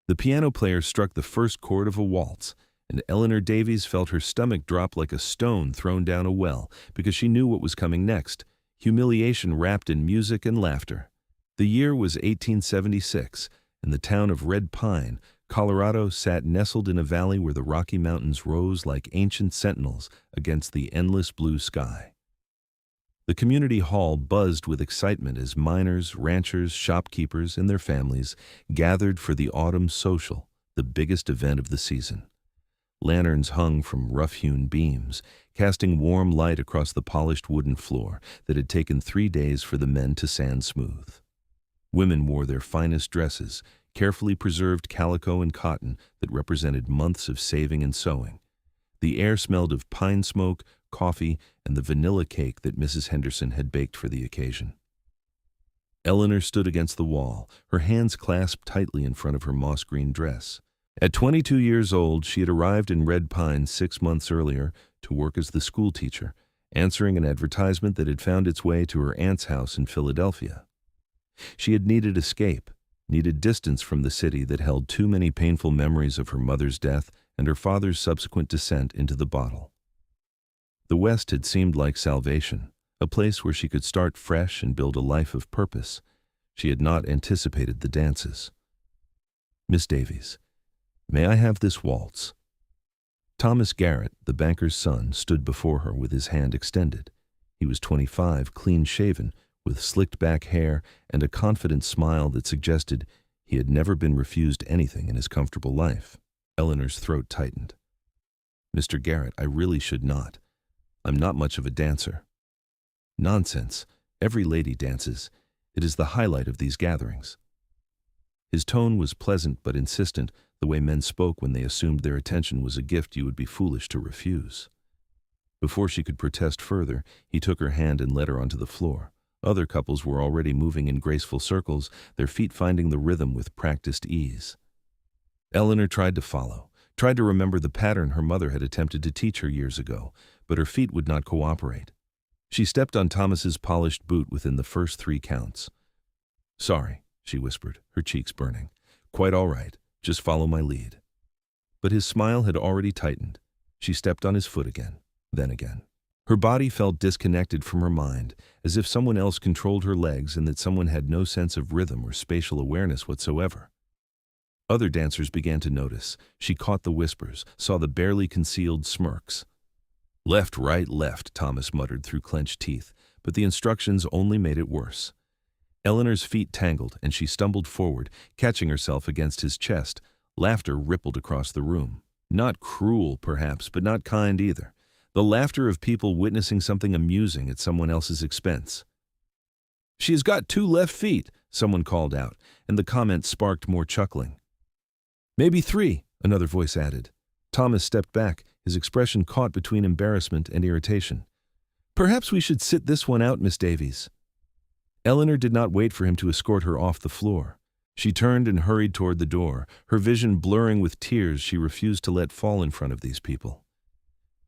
The piano player struck the first chord of a waltz, and Eleanor Davies felt her stomach drop like a stone thrown down a well because she knew what was coming next: humiliation wrapped in music and laughter. The year was 1876, and the town of Red Pine, Colorado, sat nestled in a valley where the Rocky Mountains rose like ancient sentinels against the endless blue sky. The community hall buzzed with excitement as miners, ranchers, shopkeepers, and their families gathered for the autumn social, the biggest event of the season. Lanterns hung from rough-hewn beams, casting warm light across the polished wooden floor that had taken 3 days for the men to sand smooth. Women wore their finest dresses, carefully preserved calico and cotton that represented months of saving and sewing. The air smelled of pine smoke, coffee, and the vanilla cake that Mrs. Henderson had baked for the occasion. Eleanor stood against the wall, her hands clasped tightly in front of her moss-green dress. At 22 years old, she had arrived in Red Pine 6 months earlier to work as the schoolteacher, answering an advertisement that had found its way to her aunt's house in Philadelphia. She had needed escape, needed distance from the city that held too many painful memories of her mother's death and her father's subsequent descent into the bottle. The West had seemed like salvation, a place where she could start fresh and build a life of purpose. She had not anticipated the dances. "Miss Davies, may I have this waltz?" Thomas Garrett, the banker's son, stood before her with his hand extended. He was 25, clean-shaven, with slicked-back hair and a confident smile that suggested he had never been refused anything in his comfortable life. Eleanor's throat tightened. "Mr. Garrett, I really should not. I'm not much of a dancer." "Nonsense. Every lady dances. It is the highlight of these gatherings." His tone was pleasant but insistent, the way men spoke when they assumed their attention was a gift you would be foolish to refuse. Before she could protest further, he took her hand and led her onto the floor. Other couples were already moving in graceful circles, their feet finding the rhythm with practiced ease. Eleanor tried to follow, tried to remember the pattern her mother had attempted to teach her years ago, but her feet would not cooperate. She stepped on Thomas's polished boot within the first 3 counts. "Sorry," she whispered, her cheeks burning. "Quite all right. Just follow my lead." But his smile had already tightened. She stepped on his foot again, then again. Her body felt disconnected from her mind, as if someone else controlled her legs and that someone had no sense of rhythm or spatial awareness whatsoever. Other dancers began to notice. She caught the whispers, saw the barely concealed smirks. "Left, right, left," Thomas muttered through clenched teeth, but the instructions only made it worse. Eleanor's feet tangled, and she stumbled forward, catching herself against his chest. Laughter rippled across the room. Not cruel, perhaps, but not kind either. The laughter of people witnessing something amusing at someone else's expense. "She has got 2 left feet," someone called out, and the comment sparked more chuckling. "Maybe 3, another voice added. Thomas stepped back, his expression caught between embarrassment and irritation. "Perhaps we should sit this one out, Miss Davies." Eleanor did not wait for him to escort her off the floor. She turned and hurried toward the door, her vision blurring with tears she refused to let fall in front of these people.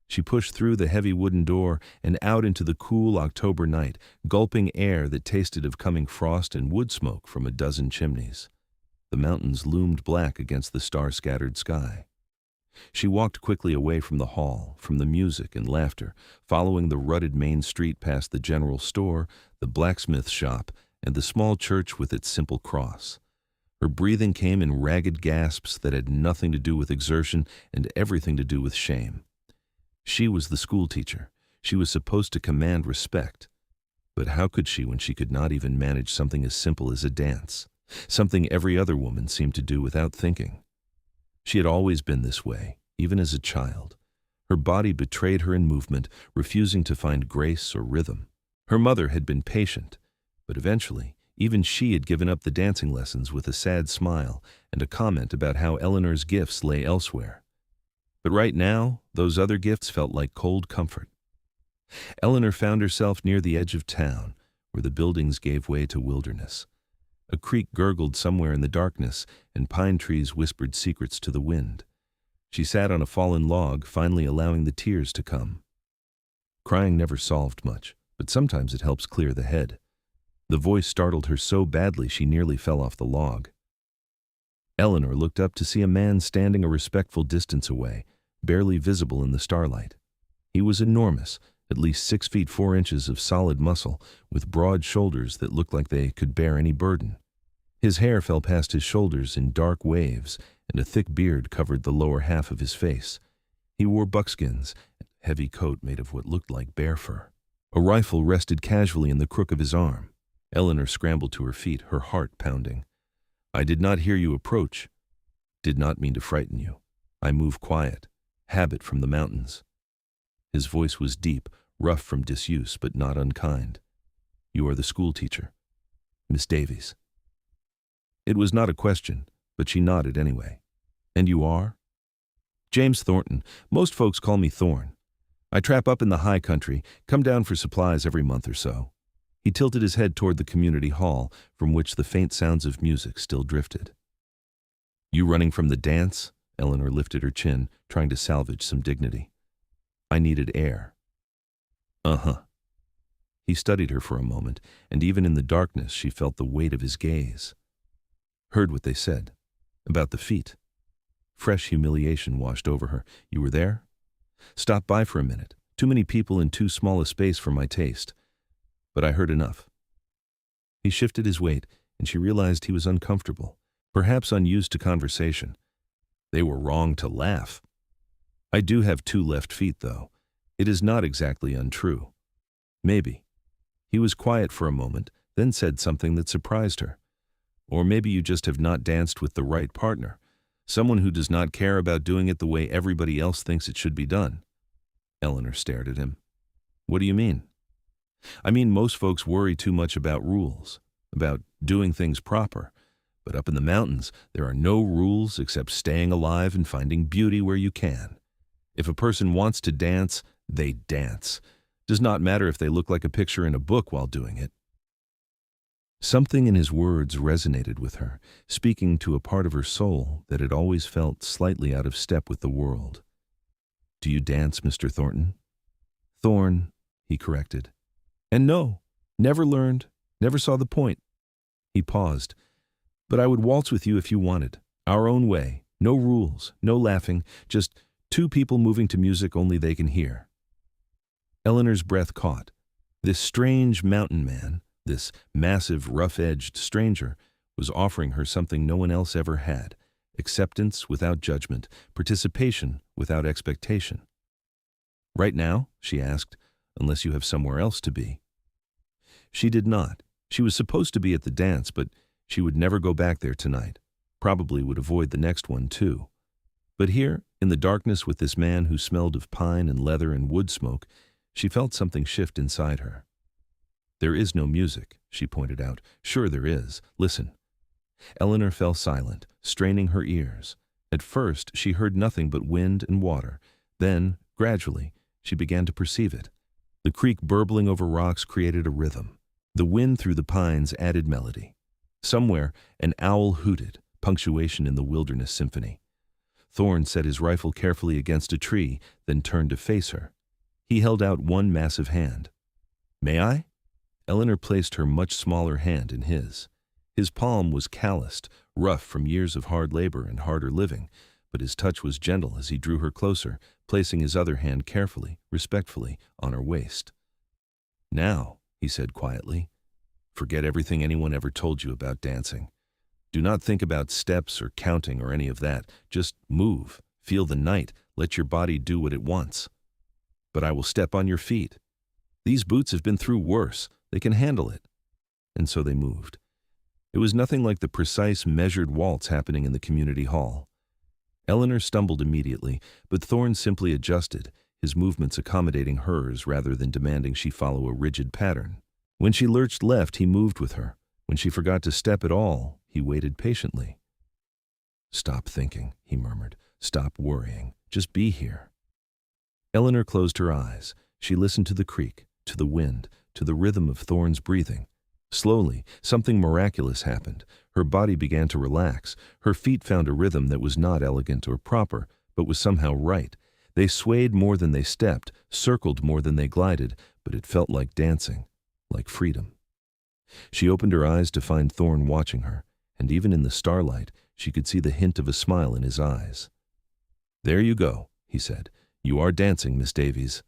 She pushed through the heavy wooden door and out into the cool October night, gulping air that tasted of coming frost and wood smoke from a dozen chimneys. The mountains loomed black against the star-scattered sky. She walked quickly away from the hall, from the music and laughter, following the rutted main street past the general store, the blacksmith shop, and the small church with its simple cross. Her breathing came in ragged gasps that had nothing to do with exertion and everything to do with shame. She was the schoolteacher. She was supposed to command respect. But how could she when she could not even manage something as simple as a dance, something every other woman seemed to do without thinking? She had always been this way, even as a child. Her body betrayed her in movement, refusing to find grace or rhythm. Her mother had been patient, but eventually, even she had given up the dancing lessons with a sad smile and a comment about how Eleanor's gifts lay elsewhere. But right now, those other gifts felt like cold comfort. Eleanor found herself near the edge of town, where the buildings gave way to wilderness. A creek gurgled somewhere in the darkness, and pine trees whispered secrets to the wind. She sat on a fallen log, finally allowing the tears to come. Crying never solved much, but sometimes it helps clear the head. The voice startled her so badly she nearly fell off the log. Eleanor looked up to see a man standing a respectful distance away, barely visible in the starlight. He was enormous, at least 6 feet 4 inches of solid muscle, with broad shoulders that looked like they could bear any burden. His hair fell past his shoulders in dark waves, and a thick beard covered the lower half of his face. He wore buckskins, a heavy coat made of what looked like bear fur. A rifle rested casually in the crook of his arm. Eleanor scrambled to her feet, her heart pounding. "I did not hear you approach. Did not mean to frighten you. I move quiet. Habit from the mountains." His voice was deep, rough from disuse, but not unkind. "You are the schoolteacher, Miss Davies." It was not a question, but she nodded anyway. "And you are?" "James Thornton. Most folks call me Thorn. I trap up in the high country, come down for supplies every month or so." He tilted his head toward the community hall, from which the faint sounds of music still drifted. "You running from the dance?" Eleanor lifted her chin, trying to salvage some dignity. "I needed air." "Uh-huh." He studied her for a moment, and even in the darkness she felt the weight of his gaze. "Heard what they said. About the feet." Fresh humiliation washed over her. "You were there?" "Stopped by for a minute. Too many people in too small a space for my taste. But I heard enough." He shifted his weight, and she realized he was uncomfortable, perhaps unused to conversation. They were wrong to laugh. "I do have 2 left feet, though. It is not exactly untrue." "Maybe." He was quiet for a moment, then said something that surprised her. "Or maybe you just have not danced with the right partner, someone who does not care about doing it the way everybody else thinks it should be done." Eleanor stared at him. "What do you mean?" "I mean, most folks worry too much about rules, about doing things proper. But up in the mountains, there are no rules except staying alive and finding beauty where you can. If a person wants to dance, they dance. Does not matter if they look like a picture in a book while doing it." Something in his words resonated with her, speaking to a part of her soul that had always felt slightly out of step with the world. "Do you dance, Mr. Thornton?" "Thorn," he corrected. "And no, never learned, never saw the point." He paused. "But I would waltz with you if you wanted. Our own way. No rules, no laughing, just 2 people moving to music only they can hear." Eleanor's breath caught. This strange mountain man, this massive, rough-edged stranger, was offering her something no one else ever had: acceptance without judgment, participation without expectation. "Right now?" she asked, "unless you have somewhere else to be." She did not. She was supposed to be at the dance, but she would never go back there tonight. Probably would avoid the next one, too. But here, in the darkness with this man who smelled of pine and leather and wood smoke, she felt something shift inside her. "There is no music," she pointed out. "Sure there is. Listen." Eleanor fell silent, straining her ears. At first, she heard nothing but wind and water. Then, gradually, she began to perceive it. The creek burbling over rocks created a rhythm. The wind through the pines added melody. Somewhere, an owl hooted, punctuation in the wilderness symphony. Thorn set his rifle carefully against a tree, then turned to face her. He held out one massive hand. "May I?" Eleanor placed her much smaller hand in his. His palm was calloused, rough from years of hard labor and harder living, but his touch was gentle as he drew her closer, placing his other hand carefully, respectfully, on her waist. "Now," he said quietly, "forget everything anyone ever told you about dancing. Do not think about steps or counting or any of that. Just move, feel the night, let your body do what it wants. But I will step on your feet. These boots have been through worse. They can handle it." And so they moved. It was nothing like the precise, measured waltz happening in the community hall. Eleanor stumbled immediately, but Thorn simply adjusted, his movements accommodating hers rather than demanding she follow a rigid pattern. When she lurched left, he moved with her. When she forgot to step at all, he waited patiently. "Stop thinking," he murmured. "Stop worrying. Just be here." Eleanor closed her eyes. She listened to the creek, to the wind, to the rhythm of Thorn's breathing. Slowly, something miraculous happened. Her body began to relax. Her feet found a rhythm that was not elegant or proper, but was somehow right. They swayed more than they stepped, circled more than they glided, but it felt like dancing, like freedom. She opened her eyes to find Thorn watching her, and even in the starlight, She could see the hint of a smile in his eyes. "There you go," he said. "You are dancing, Miss Davies."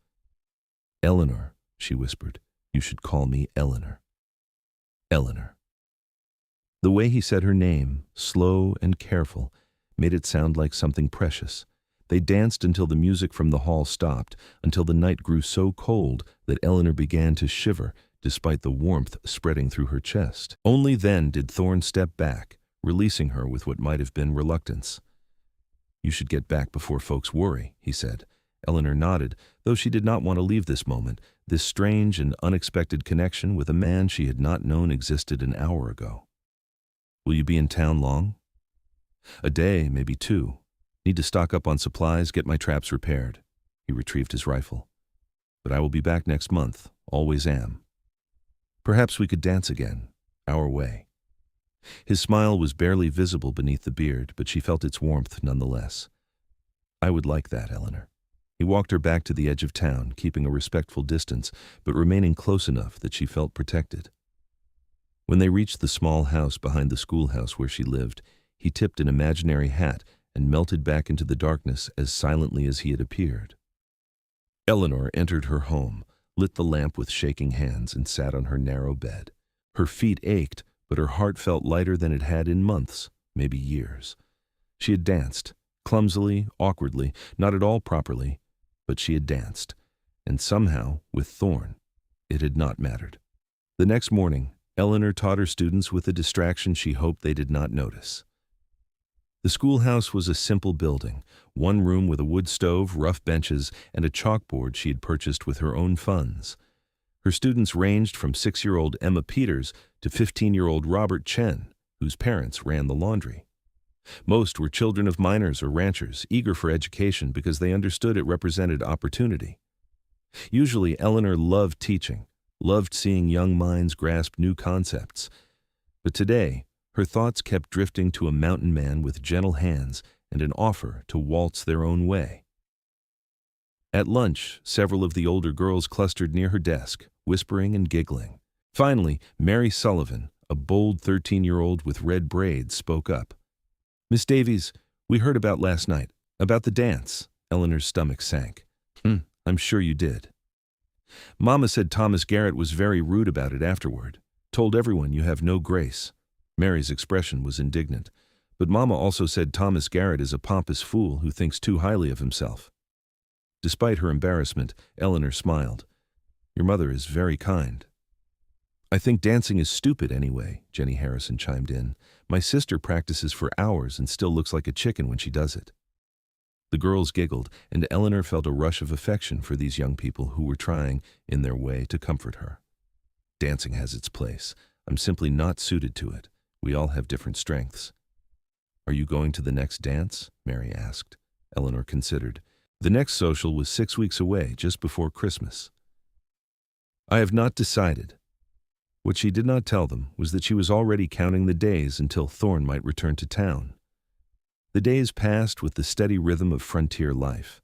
"Eleanor," she whispered. "You should call me Eleanor." Eleanor. The way he said her name, slow and careful, made it sound like something precious. They danced until the music from the hall stopped, until the night grew so cold that Eleanor began to shiver, despite the warmth spreading through her chest. Only then did Thorn step back, releasing her with what might have been reluctance. "You should get back before folks worry," he said. Eleanor nodded, though she did not want to leave this moment, this strange and unexpected connection with a man she had not known existed an hour ago. "Will you be in town long?" "A day, maybe 2. Need to stock up on supplies, get my traps repaired." He retrieved his rifle. "But I will be back next month, always am. Perhaps we could dance again, our way." His smile was barely visible beneath the beard, but she felt its warmth nonetheless. "I would like that, Eleanor." He walked her back to the edge of town, keeping a respectful distance, but remaining close enough that she felt protected. When they reached the small house behind the schoolhouse where she lived, he tipped an imaginary hat and melted back into the darkness as silently as he had appeared. Eleanor entered her home, lit the lamp with shaking hands, and sat on her narrow bed. Her feet ached, but her heart felt lighter than it had in months, maybe years. She had danced, clumsily, awkwardly, not at all properly, but she had danced, and somehow, with Thorn, it had not mattered. The next morning, Eleanor taught her students with a distraction she hoped they did not notice. The schoolhouse was a simple building, one room with a wood stove, rough benches, and a chalkboard she had purchased with her own funds. Her students ranged from 6-year-old Emma Peters to 15-year-old Robert Chen, whose parents ran the laundry. Most were children of miners or ranchers, eager for education because they understood it represented opportunity. Usually, Eleanor loved teaching, loved seeing young minds grasp new concepts. But today, her thoughts kept drifting to a mountain man with gentle hands and an offer to waltz their own way. At lunch, several of the older girls clustered near her desk, whispering and giggling. Finally, Mary Sullivan, a bold 13-year-old with red braids, spoke up. "Miss Davies, we heard about last night, about the dance." Eleanor's stomach sank. "I'm sure you did." "Mama said Thomas Garrett was very rude about it afterward. Told everyone you have no grace." Mary's expression was indignant. "But Mama also said Thomas Garrett is a pompous fool who thinks too highly of himself." Despite her embarrassment, Eleanor smiled. "Your mother is very kind." "I think dancing is stupid anyway," Jenny Harrison chimed in. "My sister practices for hours and still looks like a chicken when she does it." The girls giggled, and Eleanor felt a rush of affection for these young people who were trying, in their way, to comfort her. "Dancing has its place. I'm simply not suited to it. We all have different strengths." "Are you going to the next dance?" Mary asked. Eleanor considered. The next social was 6 weeks away, just before Christmas. "I have not decided." What she did not tell them was that she was already counting the days until Thorn might return to town. The days passed with the steady rhythm of frontier life.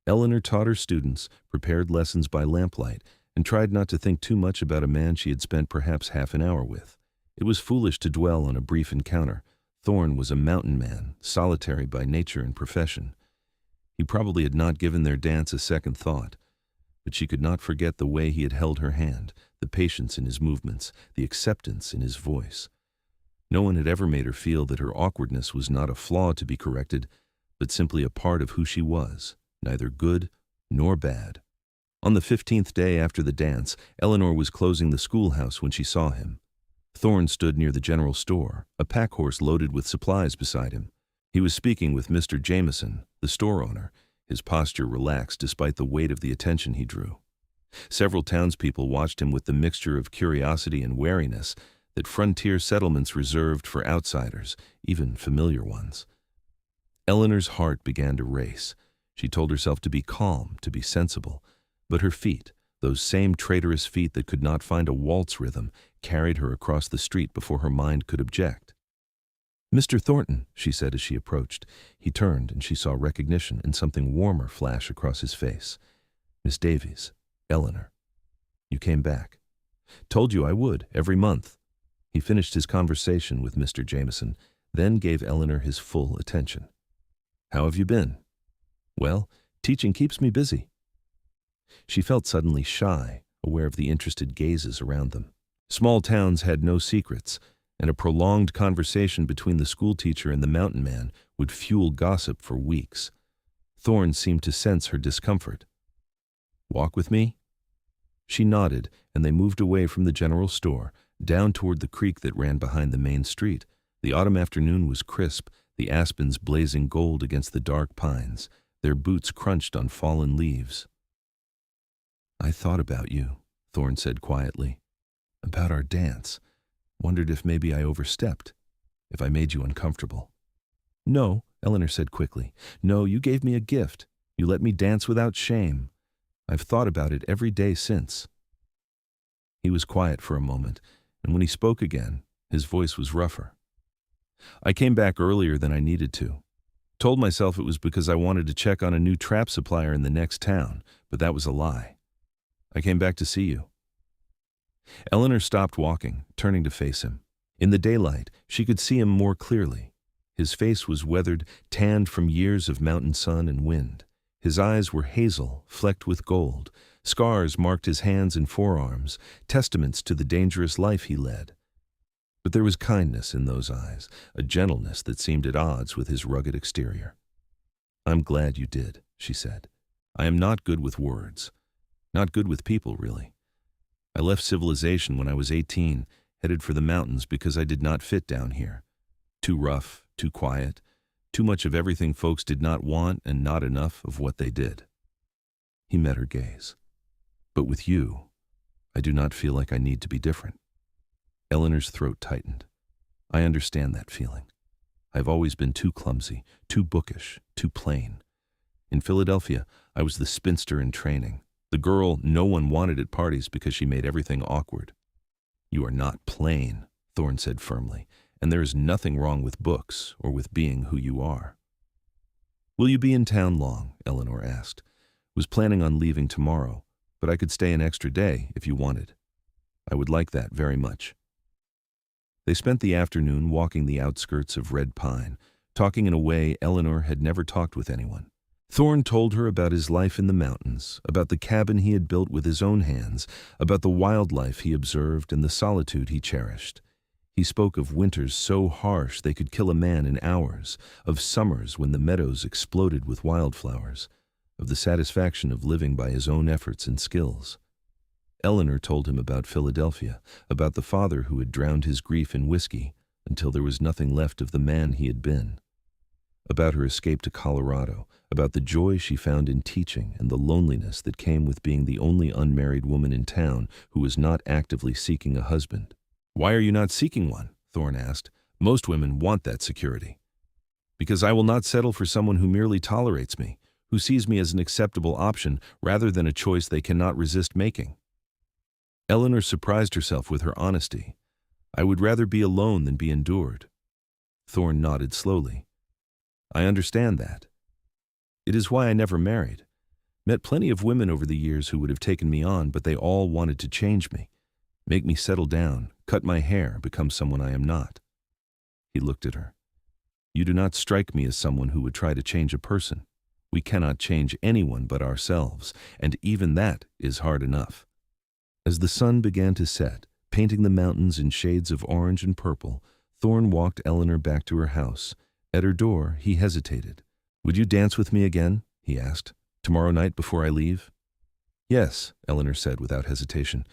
Eleanor taught her students, prepared lessons by lamplight, and tried not to think too much about a man she had spent perhaps half an hour with. It was foolish to dwell on a brief encounter. Thorn was a mountain man, solitary by nature and profession. He probably had not given their dance a second thought, but she could not forget the way he had held her hand, the patience in his movements, the acceptance in his voice. No one had ever made her feel that her awkwardness was not a flaw to be corrected, but simply a part of who she was, neither good nor bad. On the 15th day after the dance, Eleanor was closing the schoolhouse when she saw him. Thorn stood near the general store, a pack horse loaded with supplies beside him. He was speaking with Mr. Jameson, the store owner, his posture relaxed despite the weight of the attention he drew. Several townspeople watched him with the mixture of curiosity and wariness that frontier settlements reserved for outsiders, even familiar ones. Eleanor's heart began to race. She told herself to be calm, to be sensible, but her feet, those same traitorous feet that could not find a waltz rhythm, carried her across the street before her mind could object. "Mr. Thornton," she said as she approached. He turned, and she saw recognition and something warmer flash across his face. "Miss Davies, Eleanor. You came back." "Told you I would, every month." He finished his conversation with Mr. Jameson, then gave Eleanor his full attention. "How have you been?" "Well, teaching keeps me busy." She felt suddenly shy, aware of the interested gazes around them. Small towns had no secrets, and a prolonged conversation between the schoolteacher and the mountain man would fuel gossip for weeks. Thorn seemed to sense her discomfort. "Walk with me?" She nodded, and they moved away from the general store, down toward the creek that ran behind the main street. The autumn afternoon was crisp, the aspens blazing gold against the dark pines, their boots crunched on fallen leaves. "I thought about you," Thorn said quietly. "About our dance. Wondered if maybe I overstepped, if I made you uncomfortable." "No," Eleanor said quickly. "No, you gave me a gift. You let me dance without shame. I've thought about it every day since." He was quiet for a moment, and when he spoke again, his voice was rougher. "I came back earlier than I needed to. Told myself it was because I wanted to check on a new trap supplier in the next town, but that was a lie. I came back to see you." Eleanor stopped walking, turning to face him. In the daylight, she could see him more clearly. His face was weathered, tanned from years of mountain sun and wind. His eyes were hazel, flecked with gold. Scars marked his hands and forearms, testaments to the dangerous life he led. But there was kindness in those eyes, a gentleness that seemed at odds with his rugged exterior. "I'm glad you did," she said. "I am not good with words. Not good with people, really. I left civilization when I was 18, headed for the mountains because I did not fit down here. Too rough, too quiet, too much of everything folks did not want and not enough of what they did." He met her gaze. "But with you, I do not feel like I need to be different." Eleanor's throat tightened. "I understand that feeling. I've always been too clumsy, too bookish, too plain. In Philadelphia, I was the spinster in training, the girl no one wanted at parties because she made everything awkward." "You are not plain," Thorn said firmly, "and there is nothing wrong with books or with being who you are." "Will you be in town long?" Eleanor asked. "Was planning on leaving tomorrow, but I could stay an extra day if you wanted. I would like that very much." They spent the afternoon walking the outskirts of Red Pine, talking in a way Eleanor had never talked with anyone. Thorn told her about his life in the mountains, about the cabin he had built with his own hands, about the wildlife he observed and the solitude he cherished. He spoke of winters so harsh they could kill a man in hours, of summers when the meadows exploded with wildflowers, of the satisfaction of living by his own efforts and skills. Eleanor told him about Philadelphia, about the father who had drowned his grief in whiskey until there was nothing left of the man he had been. About her escape to Colorado, about the joy she found in teaching and the loneliness that came with being the only unmarried woman in town who was not actively seeking a husband. "Why are you not seeking one?" Thorn asked. "Most women want that security." "Because I will not settle for someone who merely tolerates me, who sees me as an acceptable option rather than a choice they cannot resist making." Eleanor surprised herself with her honesty. "I would rather be alone than be endured." Thorn nodded slowly. "I understand that. It is why I never married. Met plenty of women over the years who would have taken me on, but they all wanted to change me, make me settle down, cut my hair, become someone I am not." He looked at her. "You do not strike me as someone who would try to change a person. We cannot change anyone but ourselves, and even that is hard enough." As the sun began to set, painting the mountains in shades of orange and purple, Thorn walked Eleanor back to her house. At her door, he hesitated. "Would you dance with me again?" he asked. "Tomorrow night before I leave?" "Yes," Eleanor said without hesitation.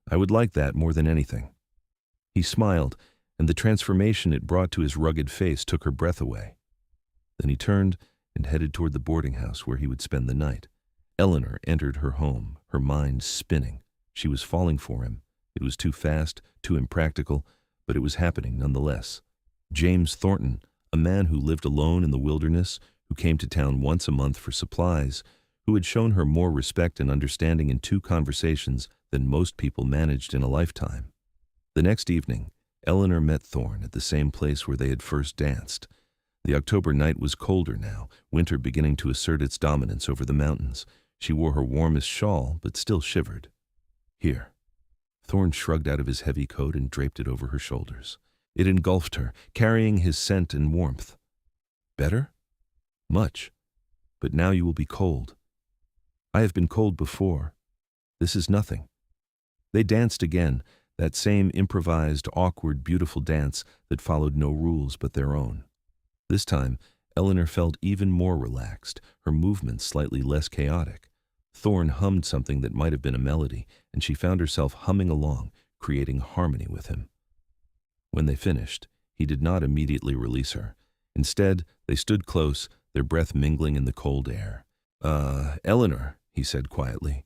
"I would like that more than anything." He smiled, and the transformation it brought to his rugged face took her breath away. Then he turned and headed toward the boarding house where he would spend the night. Eleanor entered her home, her mind spinning. She was falling for him. It was too fast, too impractical, but it was happening nonetheless. James Thornton, a man who lived alone in the wilderness, who came to town once a month for supplies, who had shown her more respect and understanding in 2 conversations than most people managed in a lifetime. The next evening, Eleanor met Thorn at the same place where they had first danced. The October night was colder now, winter beginning to assert its dominance over the mountains. She wore her warmest shawl, but still shivered. "Here." Thorn shrugged out of his heavy coat and draped it over her shoulders. It engulfed her, carrying his scent and warmth. Better? Much. But now you will be cold. I have been cold before. This is nothing. They danced again, that same improvised, awkward, beautiful dance that followed no rules but their own. This time, Eleanor felt even more relaxed, her movements slightly less chaotic. Thorn hummed something that might have been a melody, and she found herself humming along, creating harmony with him. When they finished, he did not immediately release her. Instead, they stood close, their breath mingling in the cold air. Eleanor, he said quietly,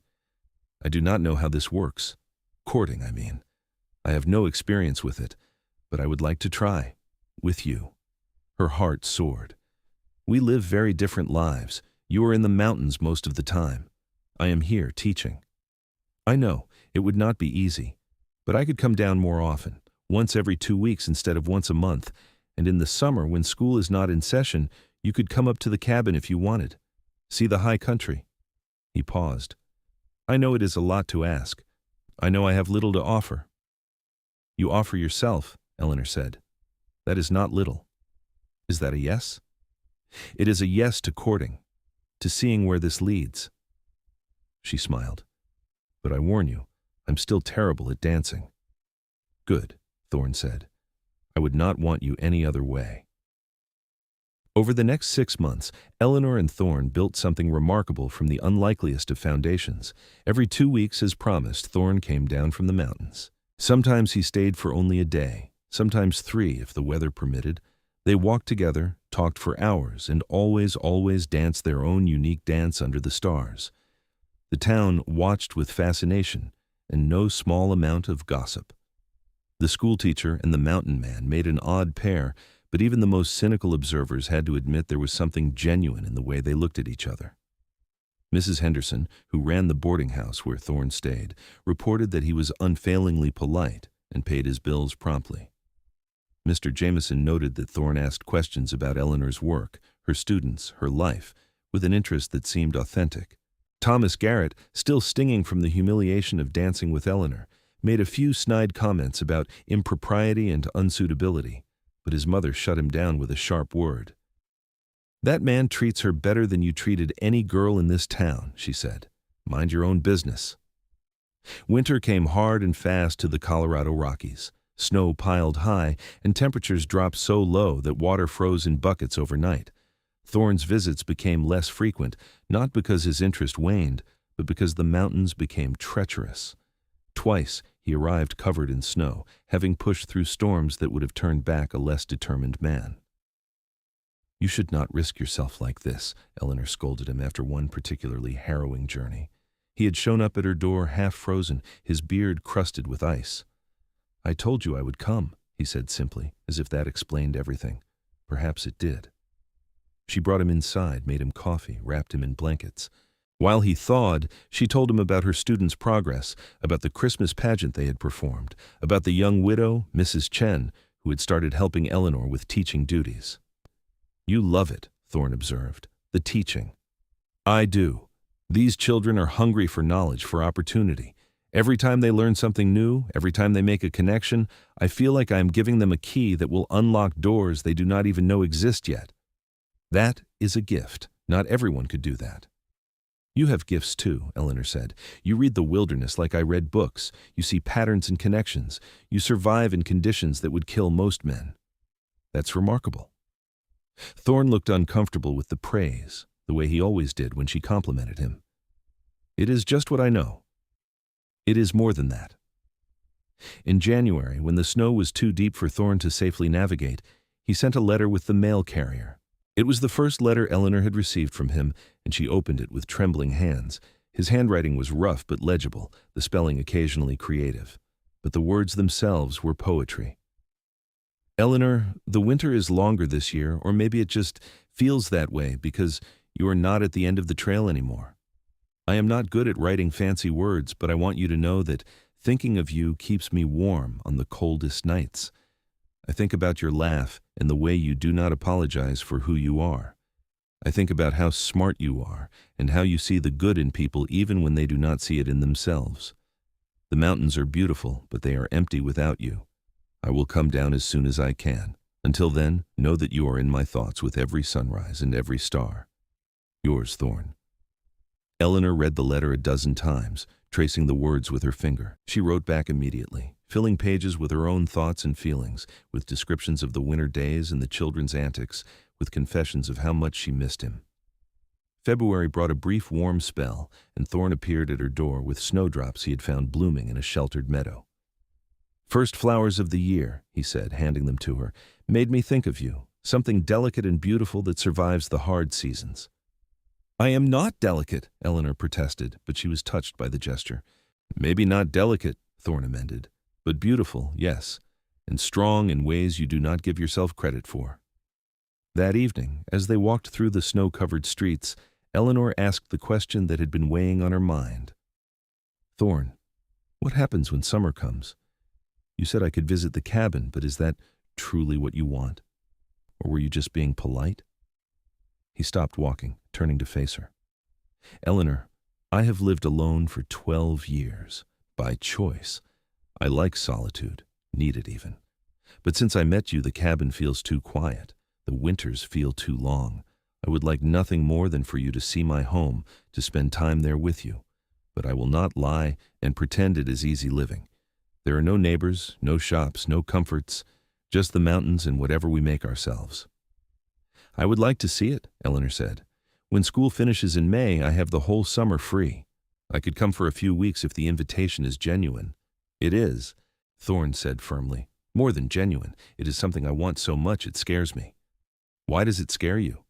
I do not know how this works. Courting, I mean. I have no experience with it, but I would like to try. With you. Her heart soared. We live very different lives. You are in the mountains most of the time. I am here teaching. I know, it would not be easy, but I could come down more often, once every 2 weeks instead of once a month, and in the summer when school is not in session, you could come up to the cabin if you wanted. See the high country. He paused. I know it is a lot to ask. I know I have little to offer. You offer yourself, Eleanor said. That is not little. Is that a yes? It is a yes to courting, to seeing where this leads. She smiled. But I warn you, I'm still terrible at dancing. Good, Thorn said. I would not want you any other way. Over the next 6 months, Eleanor and Thorn built something remarkable from the unlikeliest of foundations. Every 2 weeks, as promised, Thorn came down from the mountains. Sometimes he stayed for only a day, sometimes 3 if the weather permitted. They walked together, talked for hours, and always danced their own unique dance under the stars. The town watched with fascination and no small amount of gossip. The schoolteacher and the mountain man made an odd pair, but even the most cynical observers had to admit there was something genuine in the way they looked at each other. Mrs. Henderson, who ran the boarding house where Thorn stayed, reported that he was unfailingly polite and paid his bills promptly. Mr. Jameson noted that Thorn asked questions about Eleanor's work, her students, her life, with an interest that seemed authentic. Thomas Garrett, still stinging from the humiliation of dancing with Eleanor, made a few snide comments about impropriety and unsuitability, but his mother shut him down with a sharp word. That man treats her better than you treated any girl in this town, she said. Mind your own business. Winter came hard and fast to the Colorado Rockies. Snow piled high, and temperatures dropped so low that water froze in buckets overnight. Thorn's visits became less frequent, not because his interest waned, but because the mountains became treacherous. Twice he arrived covered in snow, having pushed through storms that would have turned back a less determined man. You should not risk yourself like this, Eleanor scolded him after one particularly harrowing journey. He had shown up at her door half frozen, his beard crusted with ice. I told you I would come, he said simply, as if that explained everything. Perhaps it did. She brought him inside, made him coffee, wrapped him in blankets. While he thawed, she told him about her students' progress, about the Christmas pageant they had performed, about the young widow, Mrs. Chen, who had started helping Eleanor with teaching duties. You love it, Thorn observed, the teaching. I do. These children are hungry for knowledge, for opportunity. Every time they learn something new, every time they make a connection, I feel like I am giving them a key that will unlock doors they do not even know exist yet. That is a gift. Not everyone could do that. You have gifts too, Eleanor said. You read the wilderness like I read books. You see patterns and connections. You survive in conditions that would kill most men. That's remarkable. Thorn looked uncomfortable with the praise, the way he always did when she complimented him. It is just what I know. It is more than that. In January, when the snow was too deep for Thorn to safely navigate, he sent a letter with the mail carrier. It was the first letter Eleanor had received from him, and she opened it with trembling hands. His handwriting was rough but legible, the spelling occasionally creative. But the words themselves were poetry. Eleanor, the winter is longer this year, or maybe it just feels that way because you are not at the end of the trail anymore. I am not good at writing fancy words, but I want you to know that thinking of you keeps me warm on the coldest nights. I think about your laugh and the way you do not apologize for who you are. I think about how smart you are and how you see the good in people even when they do not see it in themselves. The mountains are beautiful, but they are empty without you. I will come down as soon as I can. Until then, know that you are in my thoughts with every sunrise and every star. Yours, Thorn. Eleanor read the letter a dozen times, tracing the words with her finger. She wrote back immediately, filling pages with her own thoughts and feelings, with descriptions of the winter days and the children's antics, with confessions of how much she missed him. February brought a brief warm spell, and Thorn appeared at her door with snowdrops he had found blooming in a sheltered meadow. "First flowers of the year," he said, handing them to her, "made me think of you, something delicate and beautiful that survives the hard seasons." "I am not delicate," Eleanor protested, but she was touched by the gesture. "Maybe not delicate," Thorn amended, "but beautiful, yes, and strong in ways you do not give yourself credit for." That evening, as they walked through the snow-covered streets, Eleanor asked the question that had been weighing on her mind. "Thorn, what happens when summer comes? You said I could visit the cabin, but is that truly what you want? Or were you just being polite?" He stopped walking, turning to face her. "Eleanor, I have lived alone for 12 years, by choice. I like solitude, need it even. But since I met you, the cabin feels too quiet. The winters feel too long. I would like nothing more than for you to see my home, to spend time there with you. But I will not lie and pretend it is easy living. There are no neighbors, no shops, no comforts, just the mountains and whatever we make ourselves." "I would like to see it," Eleanor said. "When school finishes in May, I have the whole summer free. I could come for a few weeks if the invitation is genuine." "It is," Thorn said firmly. "More than genuine. It is something I want so much it scares me." "Why does it scare you?"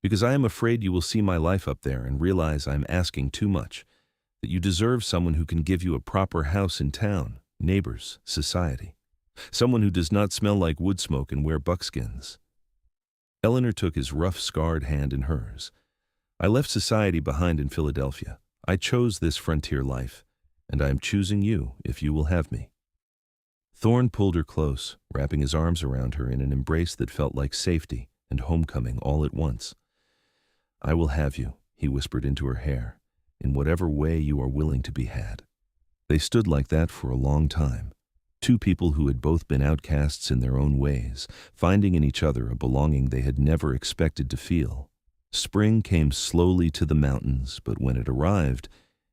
"Because I am afraid you will see my life up there and realize I am asking too much, that you deserve someone who can give you a proper house in town, neighbors, society. Someone who does not smell like wood smoke and wear buckskins." Eleanor took his rough, scarred hand in hers. "I left society behind in Philadelphia. I chose this frontier life, and I am choosing you if you will have me." Thorn pulled her close, wrapping his arms around her in an embrace that felt like safety and homecoming all at once. "I will have you," he whispered into her hair, "in whatever way you are willing to be had." They stood like that for a long time. Two people who had both been outcasts in their own ways, finding in each other a belonging they had never expected to feel. Spring came slowly to the mountains, but when it arrived,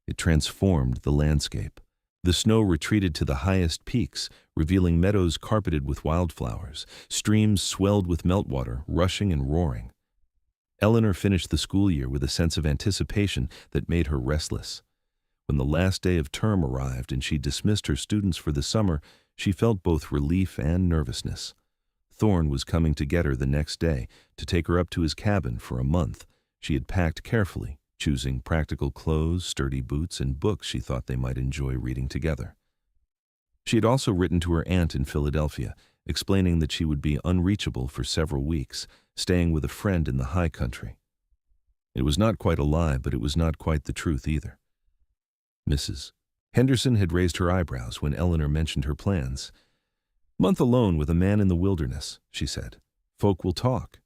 it transformed the landscape. The snow retreated to the highest peaks, revealing meadows carpeted with wildflowers, streams swelled with meltwater, rushing and roaring. Eleanor finished the school year with a sense of anticipation that made her restless. When the last day of term arrived and she dismissed her students for the summer, she felt both relief and nervousness. Thorn was coming to get her the next day, to take her up to his cabin for a month. She had packed carefully, choosing practical clothes, sturdy boots, and books she thought they might enjoy reading together. She had also written to her aunt in Philadelphia, explaining that she would be unreachable for several weeks, staying with a friend in the high country. It was not quite a lie, but it was not quite the truth either. Mrs. Henderson had raised her eyebrows when Eleanor mentioned her plans. "Month alone with a man in the wilderness," she said. "Folk will talk."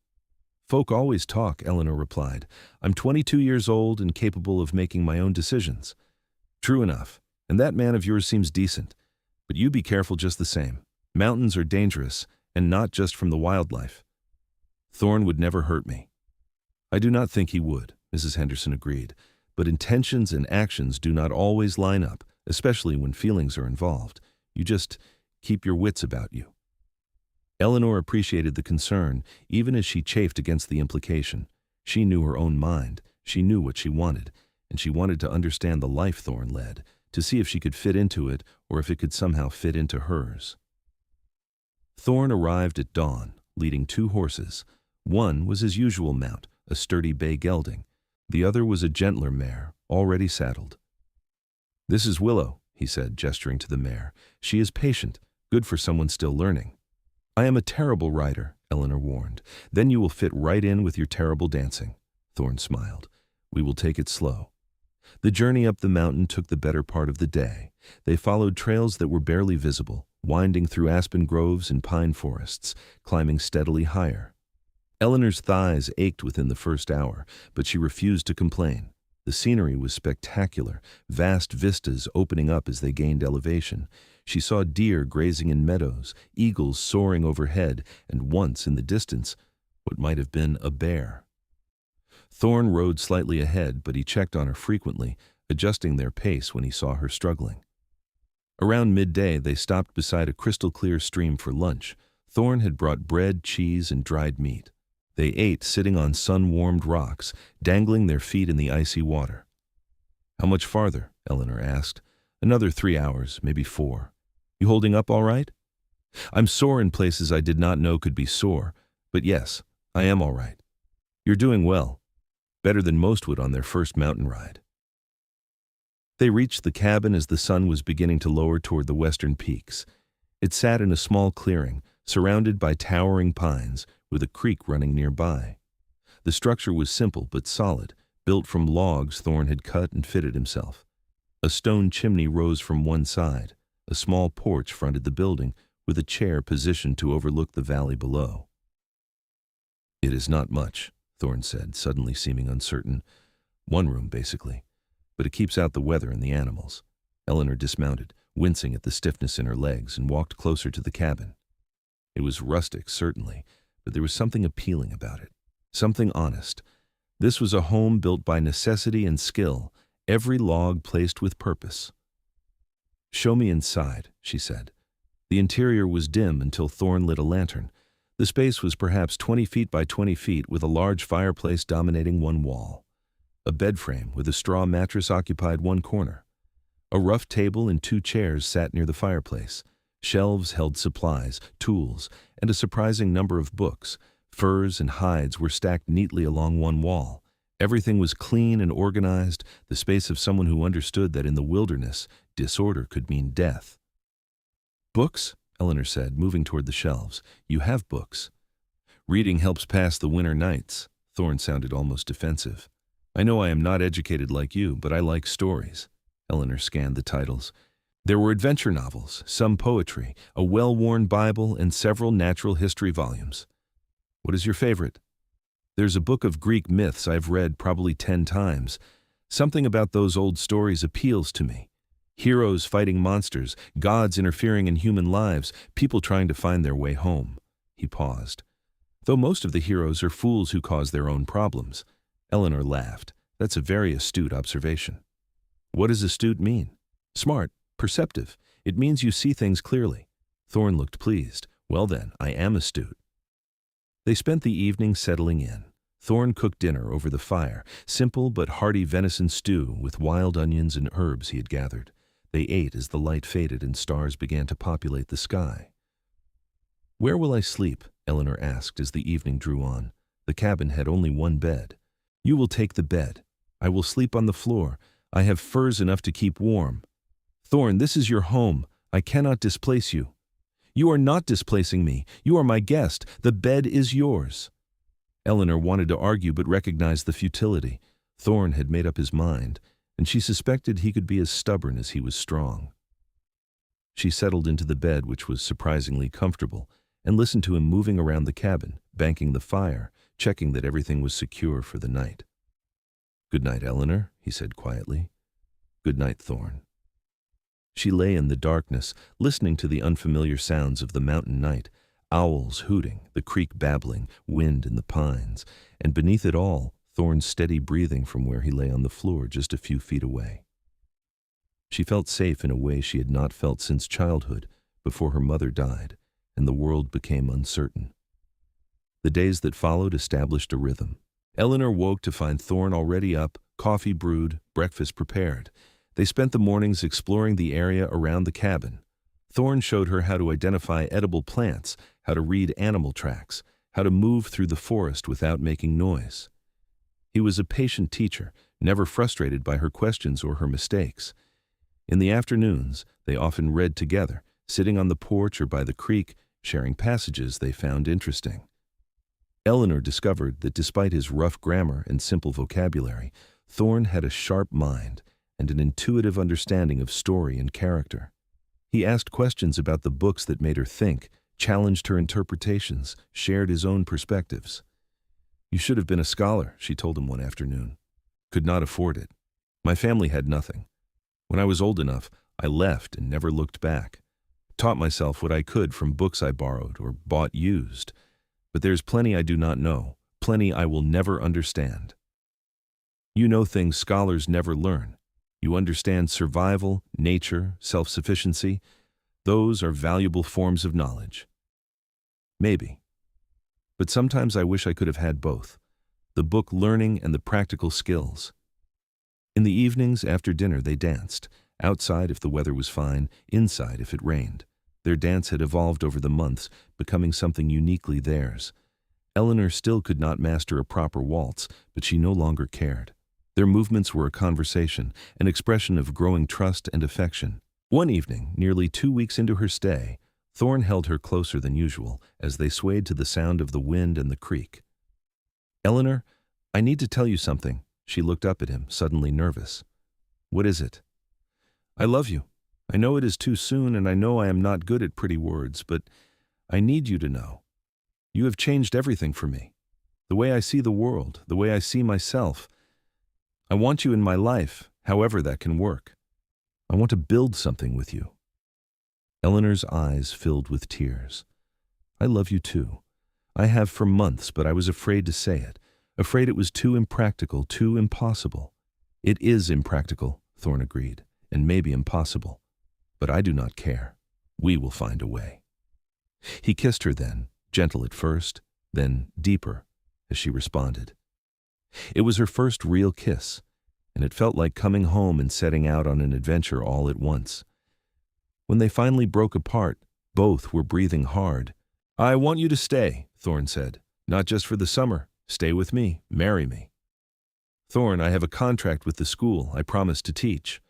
"Folk always talk," Eleanor replied. "I'm 22 years old and capable of making my own decisions." "True enough, and that man of yours seems decent. But you be careful just the same. Mountains are dangerous, and not just from the wildlife." "Thorn would never hurt me." "I do not think he would," Mrs. Henderson agreed. "But intentions and actions do not always line up, especially when feelings are involved. You just keep your wits about you." Eleanor appreciated the concern, even as she chafed against the implication. She knew her own mind, she knew what she wanted, and she wanted to understand the life Thorn led, to see if she could fit into it or if it could somehow fit into hers. Thorn arrived at dawn, leading 2 horses. One was his usual mount, a sturdy bay gelding. The other was a gentler mare, already saddled. "This is Willow," he said, gesturing to the mare. "She is patient, good for someone still learning." "I am a terrible rider," Eleanor warned. "Then you will fit right in with your terrible dancing." Thorn smiled. "We will take it slow." The journey up the mountain took the better part of the day. They followed trails that were barely visible, winding through aspen groves and pine forests, climbing steadily higher. Eleanor's thighs ached within the first hour, but she refused to complain. The scenery was spectacular, vast vistas opening up as they gained elevation. She saw deer grazing in meadows, eagles soaring overhead, and once, in the distance, what might have been a bear. Thorn rode slightly ahead, but he checked on her frequently, adjusting their pace when he saw her struggling. Around midday, they stopped beside a crystal-clear stream for lunch. Thorn had brought bread, cheese, and dried meat. They ate sitting on sun-warmed rocks, dangling their feet in the icy water. "How much farther?" Eleanor asked. "Another 3 hours, maybe 4. You holding up all right?" "I'm sore in places I did not know could be sore, but yes, I am all right." "You're doing well. Better than most would on their first mountain ride." They reached the cabin as the sun was beginning to lower toward the western peaks. It sat in a small clearing, surrounded by towering pines, with a creek running nearby. The structure was simple but solid, built from logs Thorn had cut and fitted himself. A stone chimney rose from one side. A small porch fronted the building, with a chair positioned to overlook the valley below. "It is not much," Thorn said, suddenly seeming uncertain. "One room, basically. But it keeps out the weather and the animals." Eleanor dismounted, wincing at the stiffness in her legs, and walked closer to the cabin. It was rustic, certainly, but there was something appealing about it. Something honest. This was a home built by necessity and skill, every log placed with purpose. "Show me inside," she said. The interior was dim until Thorn lit a lantern. The space was perhaps 20 feet by 20 feet, with a large fireplace dominating one wall. A bed frame with a straw mattress occupied one corner. A rough table and 2 chairs sat near the fireplace. Shelves held supplies, tools, and a surprising number of books. Furs and hides were stacked neatly along one wall. Everything was clean and organized, the space of someone who understood that in the wilderness, disorder could mean death. "Books?" Eleanor said, moving toward the shelves. "You have books." "Reading helps pass the winter nights." Thorn sounded almost defensive. "I know I am not educated like you, but I like stories." Eleanor scanned the titles. There were adventure novels, some poetry, a well-worn Bible, and several natural history volumes. "What is your favorite?" "There's a book of Greek myths I've read probably 10 times. Something about those old stories appeals to me. Heroes fighting monsters, gods interfering in human lives, people trying to find their way home." He paused. "Though most of the heroes are fools who cause their own problems." Eleanor laughed. "That's a very astute observation." "What does astute mean?" "Smart, perceptive. It means you see things clearly." Thorn looked pleased. "Well then, I am astute." They spent the evening settling in. Thorn cooked dinner over the fire, simple but hearty venison stew with wild onions and herbs he had gathered. They ate as the light faded and stars began to populate the sky. "Where will I sleep?" Eleanor asked as the evening drew on. The cabin had only one bed. "You will take the bed. I will sleep on the floor. I have furs enough to keep warm." "Thorn, this is your home. I cannot displace you." "You are not displacing me. You are my guest. The bed is yours." Eleanor wanted to argue but recognized the futility. Thorn had made up his mind, and she suspected he could be as stubborn as he was strong. She settled into the bed, which was surprisingly comfortable, and listened to him moving around the cabin, banking the fire, checking that everything was secure for the night. "Good night, Eleanor," he said quietly. "Good night, Thorn." She lay in the darkness, listening to the unfamiliar sounds of the mountain night, owls hooting, the creek babbling, wind in the pines, and beneath it all, Thorn's steady breathing from where he lay on the floor just a few feet away. She felt safe in a way she had not felt since childhood, before her mother died, and the world became uncertain. The days that followed established a rhythm. Eleanor woke to find Thorn already up, coffee brewed, breakfast prepared. They spent the mornings exploring the area around the cabin. Thorn showed her how to identify edible plants, how to read animal tracks, how to move through the forest without making noise. He was a patient teacher, never frustrated by her questions or her mistakes. In the afternoons, they often read together, sitting on the porch or by the creek, sharing passages they found interesting. Eleanor discovered that despite his rough grammar and simple vocabulary, Thorn had a sharp mind and an intuitive understanding of story and character. He asked questions about the books that made her think, challenged her interpretations, shared his own perspectives. "You should have been a scholar," she told him one afternoon. "Could not afford it. My family had nothing. When I was old enough, I left and never looked back. Taught myself what I could from books I borrowed or bought used. But there's plenty I do not know, plenty I will never understand. You know things scholars never learn. You understand survival, nature, self-sufficiency. Those are valuable forms of knowledge. Maybe. But sometimes I wish I could have had both, the book learning and the practical skills. In the evenings after dinner they danced, outside if the weather was fine, inside if it rained. Their dance had evolved over the months, becoming something uniquely theirs. Eleanor still could not master a proper waltz, but she no longer cared. Their movements were a conversation, an expression of growing trust and affection. One evening, nearly 2 weeks into her stay, Thorn held her closer than usual as they swayed to the sound of the wind and the creek. "Eleanor, I need to tell you something." She looked up at him, suddenly nervous. "What is it?" "I love you. I know it is too soon, and I know I am not good at pretty words, but I need you to know. You have changed everything for me. The way I see the world, the way I see myself. I want you in my life, however that can work. I want to build something with you." Eleanor's eyes filled with tears. "I love you too. I have for months, but I was afraid to say it. Afraid it was too impractical, too impossible." "It is impractical," Thorn agreed, "and maybe impossible. But I do not care. We will find a way." He kissed her then, gentle at first, then deeper, as she responded. It was her first real kiss, and it felt like coming home and setting out on an adventure all at once. When they finally broke apart, both were breathing hard. "I want you to stay," Thorn said. "Not just for the summer. Stay with me. Marry me." "Thorn, I have a contract with the school I promised to teach.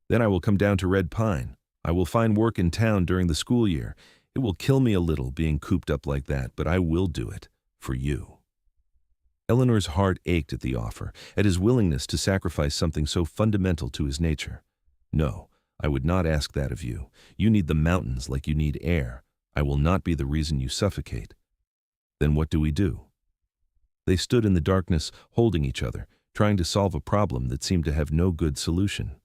Then I will come down to Red Pine. I will find work in town during the school year. It will kill me a little being cooped up like that, but I will do it. For you." Eleanor's heart ached at the offer, at his willingness to sacrifice something so fundamental to his nature. "No, I would not ask that of you. You need the mountains like you need air. I will not be the reason you suffocate." "Then what do we do?" They stood in the darkness, holding each other, trying to solve a problem that seemed to have no good solution.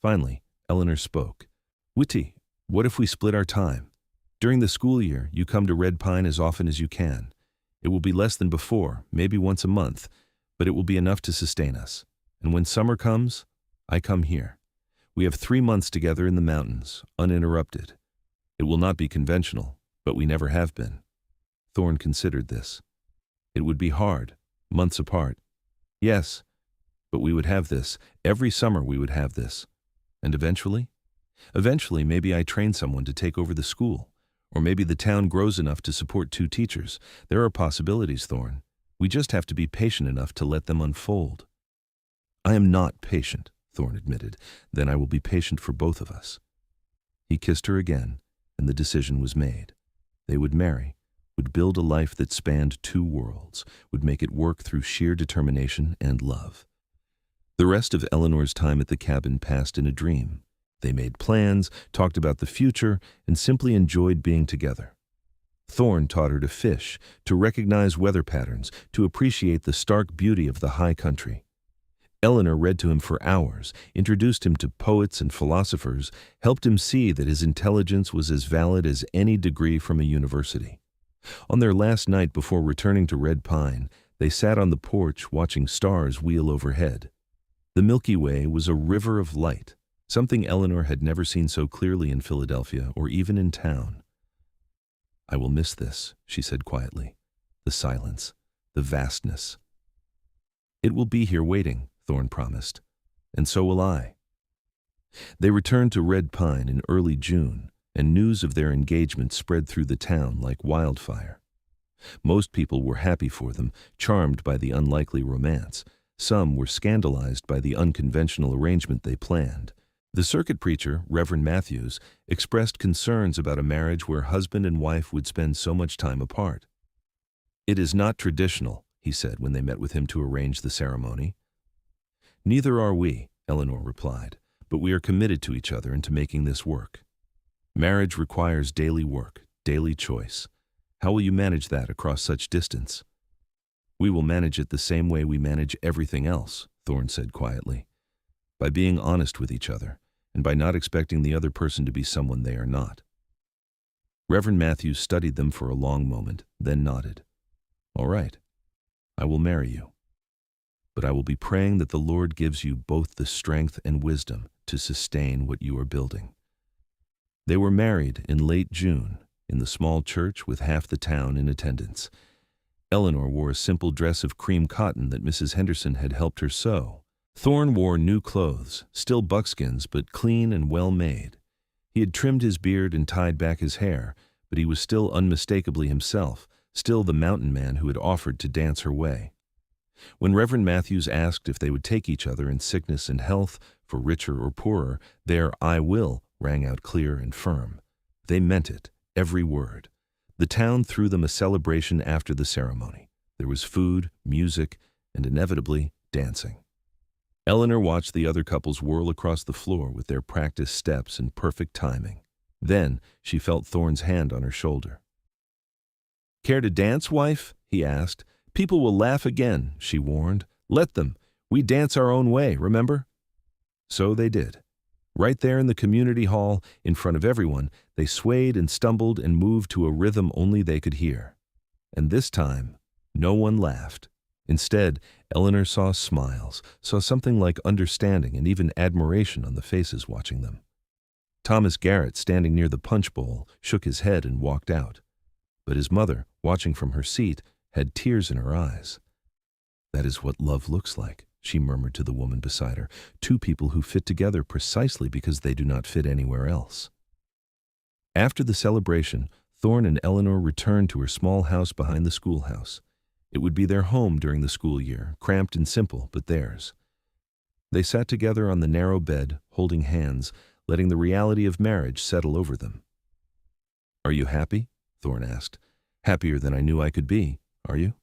Finally, Eleanor spoke. "Witty, what if we split our time? During the school year, you come to Red Pine as often as you can. It will be less than before, maybe once a month, but it will be enough to sustain us. And when summer comes, I come here. We have 3 months together in the mountains, uninterrupted. It will not be conventional, but we never have been." Thorn considered this. "It would be hard, months apart. Yes, but we would have this. Every summer we would have this. And eventually? Eventually, maybe I train someone to take over the school. Or maybe the town grows enough to support 2 teachers. There are possibilities, Thorn. We just have to be patient enough to let them unfold." "I am not patient," Thorn admitted. "Then I will be patient for both of us." He kissed her again, and the decision was made. They would marry, would build a life that spanned 2 worlds, would make it work through sheer determination and love. The rest of Eleanor's time at the cabin passed in a dream. They made plans, talked about the future, and simply enjoyed being together. Thorn taught her to fish, to recognize weather patterns, to appreciate the stark beauty of the high country. Eleanor read to him for hours, introduced him to poets and philosophers, helped him see that his intelligence was as valid as any degree from a university. On their last night before returning to Red Pine, they sat on the porch watching stars wheel overhead. The Milky Way was a river of light, something Eleanor had never seen so clearly in Philadelphia or even in town. "I will miss this," she said quietly. "The silence, the vastness." "It will be here waiting," Thorn promised. "And so will I." They returned to Red Pine in early June, and news of their engagement spread through the town like wildfire. Most people were happy for them, charmed by the unlikely romance. Some were scandalized by the unconventional arrangement they planned. The circuit preacher, Reverend Matthews, expressed concerns about a marriage where husband and wife would spend so much time apart. "It is not traditional," he said when they met with him to arrange the ceremony. "Neither are we," Eleanor replied, "but we are committed to each other and to making this work. Marriage requires daily work, daily choice. How will you manage that across such distance?" "We will manage it the same way we manage everything else," Thorn said quietly. "By being honest with each other, and by not expecting the other person to be someone they are not." Reverend Matthews studied them for a long moment, then nodded. All right, I will marry you. But I will be praying that the Lord gives you both the strength and wisdom to sustain what you are building. They were married in late June in the small church with half the town in attendance. Eleanor wore a simple dress of cream cotton that Mrs. Henderson had helped her sew. Thorn wore new clothes, still buckskins, but clean and well made. He had trimmed his beard and tied back his hair, but he was still unmistakably himself, still the mountain man who had offered to dance her way. When Reverend Matthews asked if they would take each other in sickness and health, for richer or poorer, their "I will" rang out clear and firm. They meant it, every word. The town threw them a celebration after the ceremony. There was food, music, and inevitably, dancing. Eleanor watched the other couples whirl across the floor with their practiced steps and perfect timing. Then she felt Thorn's hand on her shoulder. "Care to dance, wife?" he asked. "People will laugh again," she warned. "Let them. We dance our own way, remember?" So they did. Right there in the community hall, in front of everyone, they swayed and stumbled and moved to a rhythm only they could hear. And this time, no one laughed. Instead, Eleanor saw smiles, saw something like understanding and even admiration on the faces watching them. Thomas Garrett, standing near the punch bowl, shook his head and walked out. But his mother, watching from her seat, had tears in her eyes. "That is what love looks like," she murmured to the woman beside her. "Two people who fit together precisely because they do not fit anywhere else." After the celebration, Thorn and Eleanor returned to her small house behind the schoolhouse. It would be their home during the school year, cramped and simple, but theirs. They sat together on the narrow bed, holding hands, letting the reality of marriage settle over them. "Are you happy?" Thorn asked. "Happier than I knew I could be, are you?"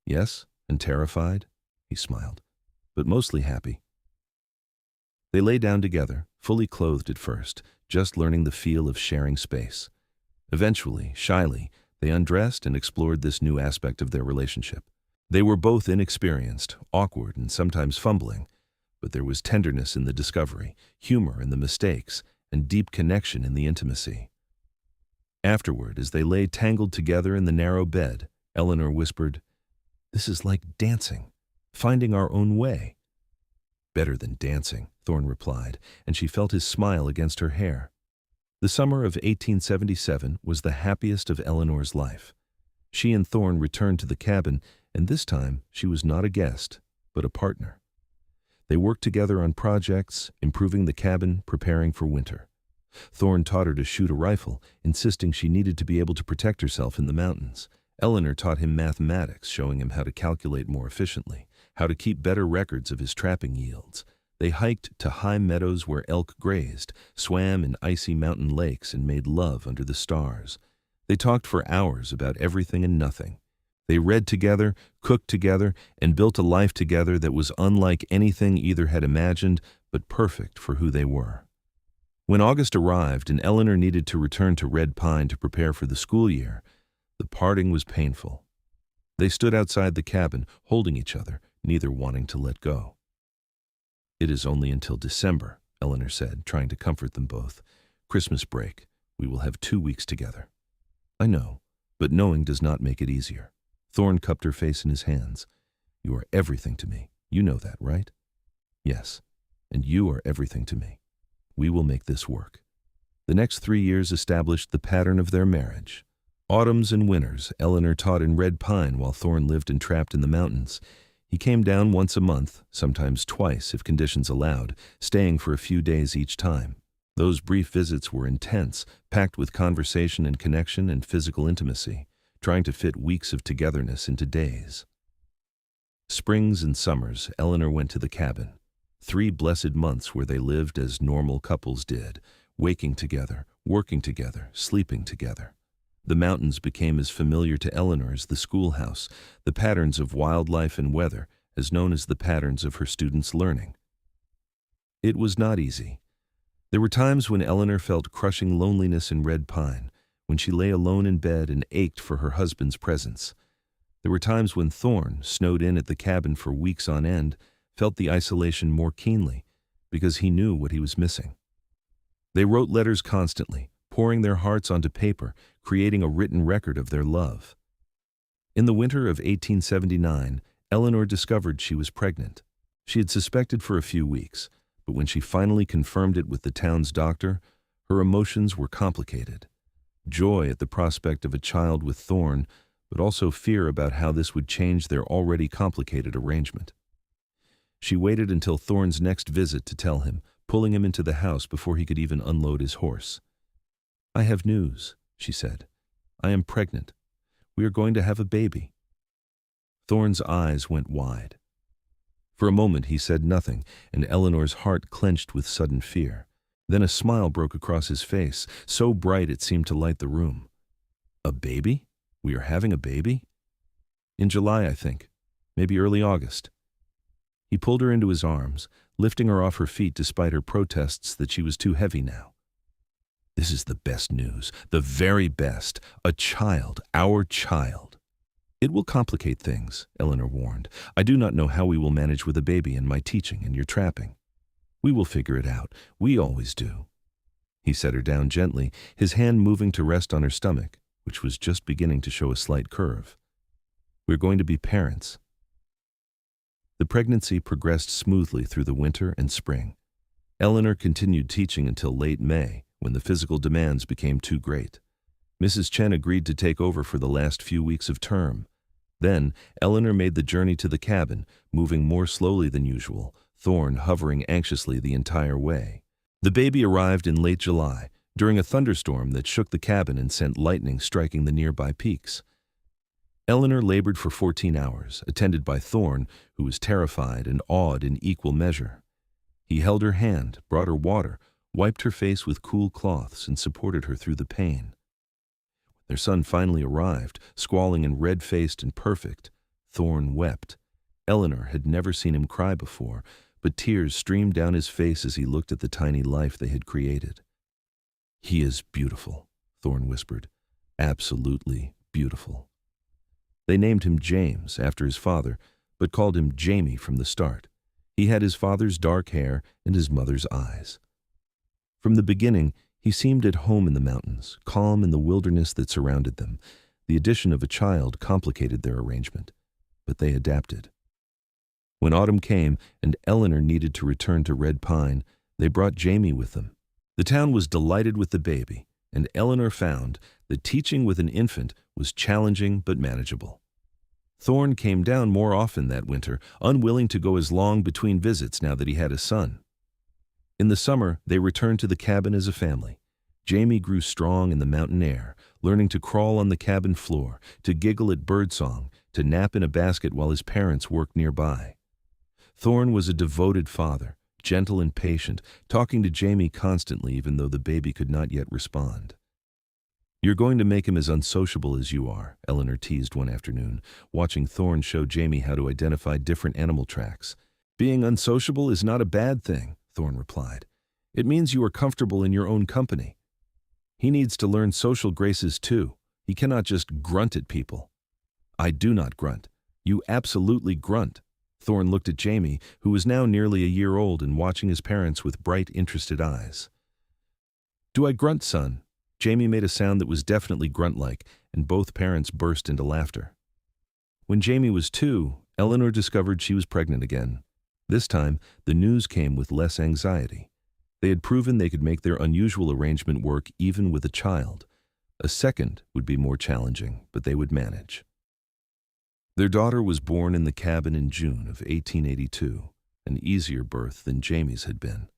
"Yes, and terrified?" He smiled. "But mostly happy." They lay down together, fully clothed at first, just learning the feel of sharing space. Eventually, shyly, they undressed and explored this new aspect of their relationship. They were both inexperienced, awkward, and sometimes fumbling, but there was tenderness in the discovery, humor in the mistakes, and deep connection in the intimacy. Afterward, as they lay tangled together in the narrow bed, Eleanor whispered, "This is like dancing, finding our own way." "Better than dancing," Thorn replied, and she felt his smile against her hair. The summer of 1877 was the happiest of Eleanor's life. She and Thorn returned to the cabin, and this time she was not a guest, but a partner. They worked together on projects, improving the cabin, preparing for winter. Thorn taught her to shoot a rifle, insisting she needed to be able to protect herself in the mountains. Eleanor taught him mathematics, showing him how to calculate more efficiently, how to keep better records of his trapping yields. They hiked to high meadows where elk grazed, swam in icy mountain lakes, and made love under the stars. They talked for hours about everything and nothing. They read together, cooked together, and built a life together that was unlike anything either had imagined, but perfect for who they were. When August arrived and Eleanor needed to return to Red Pine to prepare for the school year, the parting was painful. They stood outside the cabin, holding each other, neither wanting to let go. "It is only until December," Eleanor said, trying to comfort them both. "Christmas break. We will have 2 weeks together." "I know, but knowing does not make it easier." Thorn cupped her face in his hands. "You are everything to me. You know that, right?" "Yes, and you are everything to me. We will make this work." The next 3 years established the pattern of their marriage. Autumns and winters, Eleanor taught in Red Pine while Thorn lived entrapped in the mountains. He came down once a month, sometimes twice if conditions allowed, staying for a few days each time. Those brief visits were intense, packed with conversation and connection and physical intimacy, trying to fit weeks of togetherness into days. Springs and summers, Eleanor went to the cabin. 3 blessed months where they lived as normal couples did, waking together, working together, sleeping together. The mountains became as familiar to Eleanor as the schoolhouse, the patterns of wildlife and weather, as known as the patterns of her students' learning. It was not easy. There were times when Eleanor felt crushing loneliness in Red Pine, when she lay alone in bed and ached for her husband's presence. There were times when Thorn, snowed in at the cabin for weeks on end, felt the isolation more keenly, because he knew what he was missing. They wrote letters constantly, pouring their hearts onto paper, creating a written record of their love. In the winter of 1879, Eleanor discovered she was pregnant. She had suspected for a few weeks, but when she finally confirmed it with the town's doctor, her emotions were complicated. Joy at the prospect of a child with Thorn, but also fear about how this would change their already complicated arrangement. She waited until Thorn's next visit to tell him, pulling him into the house before he could even unload his horse. "I have news," she said. "I am pregnant. We are going to have a baby." Thorn's eyes went wide. For a moment he said nothing, and Eleanor's heart clenched with sudden fear. Then a smile broke across his face, so bright it seemed to light the room. "A baby? We are having a baby?" "In July, I think. Maybe early August." He pulled her into his arms, lifting her off her feet despite her protests that she was too heavy now. "This is the best news, the very best. A child, our child." "It will complicate things," Eleanor warned. "I do not know how we will manage with a baby and my teaching and your trapping." "We will figure it out. We always do." He set her down gently, his hand moving to rest on her stomach, which was just beginning to show a slight curve. "We're going to be parents." The pregnancy progressed smoothly through the winter and spring. Eleanor continued teaching until late May, when the physical demands became too great. Mrs. Chen agreed to take over for the last few weeks of term. Then, Eleanor made the journey to the cabin, moving more slowly than usual, Thorn hovering anxiously the entire way. The baby arrived in late July, during a thunderstorm that shook the cabin and sent lightning striking the nearby peaks. Eleanor labored for 14 hours, attended by Thorn, who was terrified and awed in equal measure. He held her hand, brought her water, wiped her face with cool cloths, and supported her through the pain. Their son finally arrived, squalling and red-faced and perfect. Thorn wept. Eleanor had never seen him cry before, but tears streamed down his face as he looked at the tiny life they had created. "He is beautiful," Thorn whispered. "Absolutely beautiful." They named him James, after his father, but called him Jamie from the start. He had his father's dark hair and his mother's eyes. From the beginning, he seemed at home in the mountains, calm in the wilderness that surrounded them. The addition of a child complicated their arrangement, but they adapted. When autumn came and Eleanor needed to return to Red Pine, they brought Jamie with them. The town was delighted with the baby, and Eleanor found that teaching with an infant was challenging but manageable. Thorn came down more often that winter, unwilling to go as long between visits now that he had a son. In the summer, they returned to the cabin as a family. Jamie grew strong in the mountain air, learning to crawl on the cabin floor, to giggle at birdsong, to nap in a basket while his parents worked nearby. Thorn was a devoted father, gentle and patient, talking to Jamie constantly even though the baby could not yet respond. "You're going to make him as unsociable as you are," Eleanor teased one afternoon, watching Thorn show Jamie how to identify different animal tracks. "Being unsociable is not a bad thing," Thorn replied. "It means you are comfortable in your own company. He needs to learn social graces too. He cannot just grunt at people." "I do not grunt. You absolutely grunt." Thorn looked at Jamie, who was now nearly a year old and watching his parents with bright, interested eyes. "Do I grunt, son?" Jamie made a sound that was definitely grunt-like, and both parents burst into laughter. When Jamie was 2, Eleanor discovered she was pregnant again. This time, the news came with less anxiety. They had proven they could make their unusual arrangement work even with a child. A second would be more challenging, but they would manage. Their daughter was born in the cabin in June of 1882, an easier birth than Jamie's had been.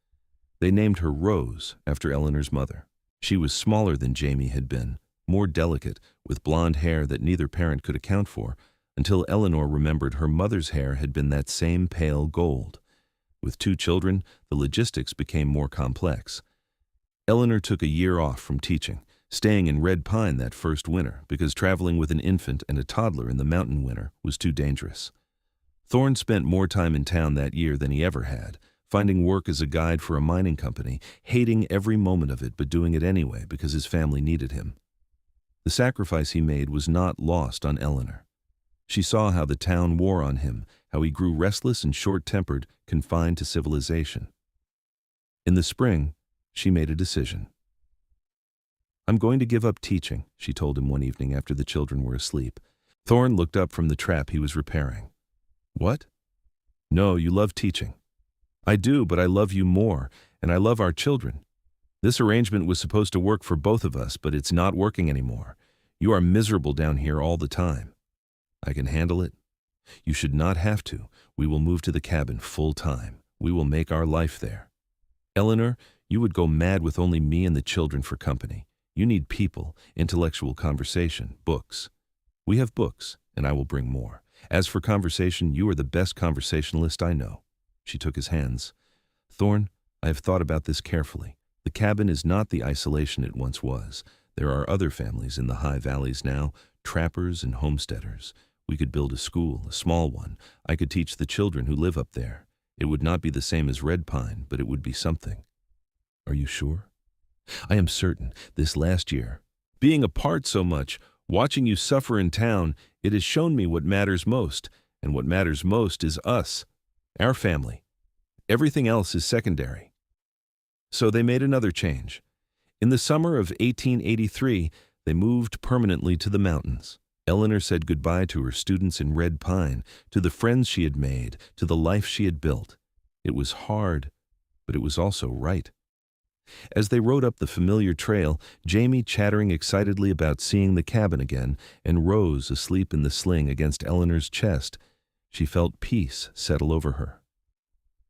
They named her Rose after Eleanor's mother. She was smaller than Jamie had been, more delicate, with blonde hair that neither parent could account for, until Eleanor remembered her mother's hair had been that same pale gold. With 2 children, the logistics became more complex. Eleanor took a year off from teaching, staying in Red Pine that first winter because traveling with an infant and a toddler in the mountain winter was too dangerous. Thorn spent more time in town that year than he ever had, finding work as a guide for a mining company, hating every moment of it but doing it anyway because his family needed him. The sacrifice he made was not lost on Eleanor. She saw how the town wore on him, how he grew restless and short-tempered, confined to civilization. In the spring, she made a decision. I'm going to give up teaching, she told him one evening after the children were asleep. Thorn looked up from the trap he was repairing. What? No, you love teaching. I do, but I love you more, and I love our children. This arrangement was supposed to work for both of us, but it's not working anymore. You are miserable down here all the time. I can handle it. You should not have to. We will move to the cabin full time. We will make our life there. Eleanor, you would go mad with only me and the children for company. You need people, intellectual conversation, books. We have books, and I will bring more. As for conversation, you are the best conversationalist I know. She took his hands. Thorn, I have thought about this carefully. The cabin is not the isolation it once was. There are other families in the high valleys now, trappers and homesteaders. We could build a school, a small one. I could teach the children who live up there. It would not be the same as Red Pine, but it would be something. Are you sure? I am certain. This last year, being apart so much, watching you suffer in town, it has shown me what matters most, and what matters most is us, our family. Everything else is secondary. So they made another change. In the summer of 1883, they moved permanently to the mountains. Eleanor said goodbye to her students in Red Pine, to the friends she had made, to the life she had built. It was hard, but it was also right. As they rode up the familiar trail, Jamie chattering excitedly about seeing the cabin again, and Rose asleep in the sling against Eleanor's chest, she felt peace settle over her.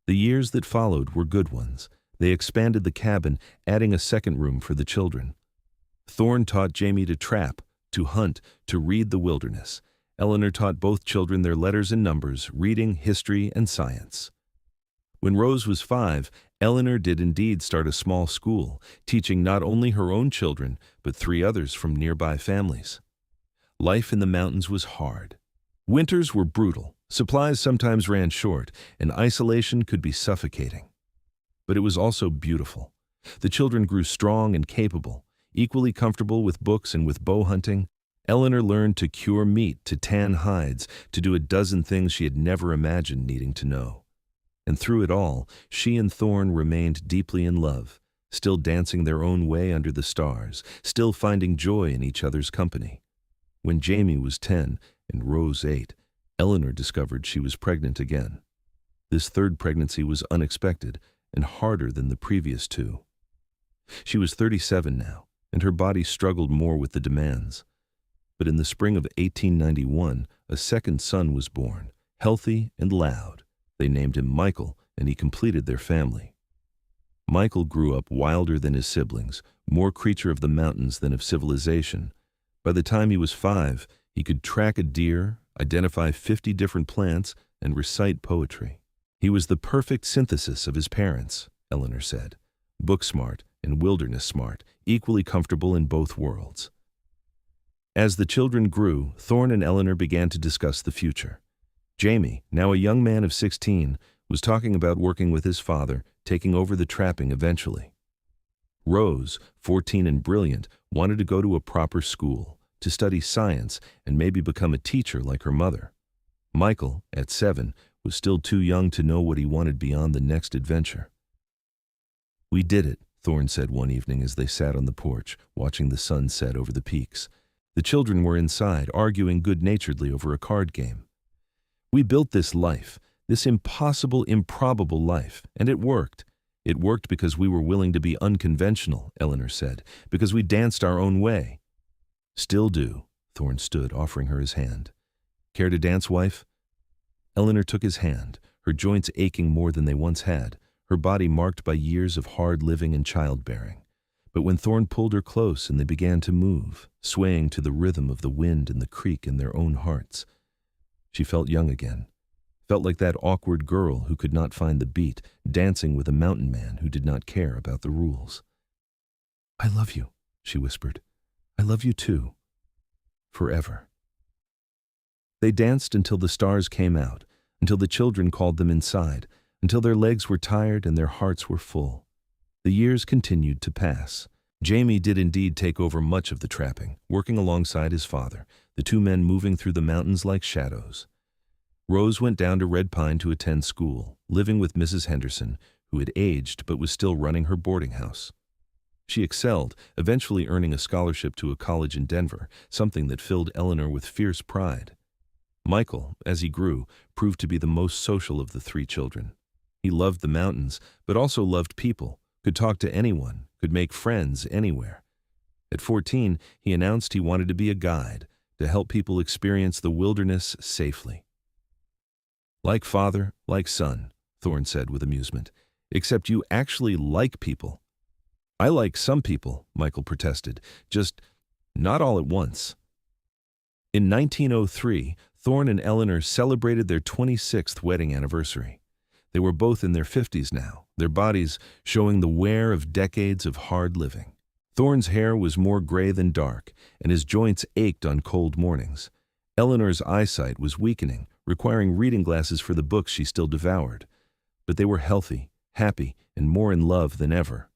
The years that followed were good ones. They expanded the cabin, adding a second room for the children. Thorn taught Jamie to trap, to hunt, to read the wilderness. Eleanor taught both children their letters and numbers, reading, history, and science. When Rose was 5, Eleanor did indeed start a small school, teaching not only her own children, but 3 others from nearby families. Life in the mountains was hard. Winters were brutal, supplies sometimes ran short, and isolation could be suffocating. But it was also beautiful. The children grew strong and capable, equally comfortable with books and with bow hunting. Eleanor learned to cure meat, to tan hides, to do a dozen things she had never imagined needing to know. And through it all, she and Thorn remained deeply in love, still dancing their own way under the stars, still finding joy in each other's company. When Jamie was 10 and Rose 8, Eleanor discovered she was pregnant again. This third pregnancy was unexpected and harder than the previous 2. She was 37 now, and her body struggled more with the demands. But in the spring of 1891, a second son was born, healthy and loud. They named him Michael, and he completed their family. Michael grew up wilder than his siblings, more creature of the mountains than of civilization. By the time he was 5, he could track a deer, identify 50 different plants, and recite poetry. He was the perfect synthesis of his parents, Eleanor said, book-smart and wilderness-smart, equally comfortable in both worlds. As the children grew, Thorn and Eleanor began to discuss the future. Jamie, now a young man of 16, was talking about working with his father, taking over the trapping eventually. Rose, 14 and brilliant, wanted to go to a proper school, to study science and maybe become a teacher like her mother. Michael, at 7, was still too young to know what he wanted beyond the next adventure. We did it, Thorn said one evening as they sat on the porch, watching the sun set over the peaks. The children were inside, arguing good-naturedly over a card game. We built this life, this impossible, improbable life, and it worked. It worked because we were willing to be unconventional, Eleanor said, because we danced our own way. Still do, Thorn stood, offering her his hand. Care to dance, wife? Eleanor took his hand, her joints aching more than they once had, her body marked by years of hard living and childbearing. But when Thorn pulled her close and they began to move, swaying to the rhythm of the wind and the creek in their own hearts, she felt young again, felt like that awkward girl who could not find the beat, dancing with a mountain man who did not care about the rules. I love you, she whispered. I love you too. Forever. They danced until the stars came out, until the children called them inside, until their legs were tired and their hearts were full. The years continued to pass. Jamie did indeed take over much of the trapping, working alongside his father, the 2 men moving through the mountains like shadows. Rose went down to Red Pine to attend school, living with Mrs. Henderson, who had aged but was still running her boarding house. She excelled, eventually earning a scholarship to a college in Denver, something that filled Eleanor with fierce pride. Michael, as he grew, proved to be the most social of the three children. He loved the mountains, but also loved people, could talk to anyone, could make friends anywhere. At 14, he announced he wanted to be a guide, to help people experience the wilderness safely. Like father, like son, Thorn said with amusement, except you actually like people. I like some people, Michael protested, just not all at once. In 1903, Thorn and Eleanor celebrated their 26th wedding anniversary. They were both in their 50s now, their bodies showing the wear of decades of hard living. Thorn's hair was more gray than dark, and his joints ached on cold mornings. Eleanor's eyesight was weakening, requiring reading glasses for the books she still devoured. But they were healthy, happy, and more in love than ever.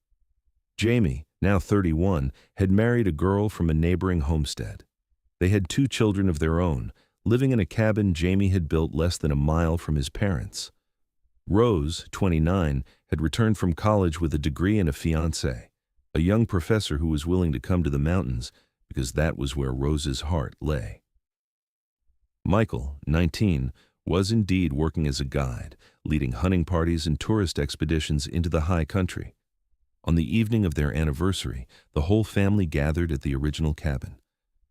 Jamie, now 31, had married a girl from a neighboring homestead. They had 2 children of their own, living in a cabin Jamie had built less than a mile from his parents. Rose, 29, had returned from college with a degree and a fiancé, a young professor who was willing to come to the mountains because that was where Rose's heart lay. Michael, 19, was indeed working as a guide, leading hunting parties and tourist expeditions into the high country. On the evening of their anniversary, the whole family gathered at the original cabin.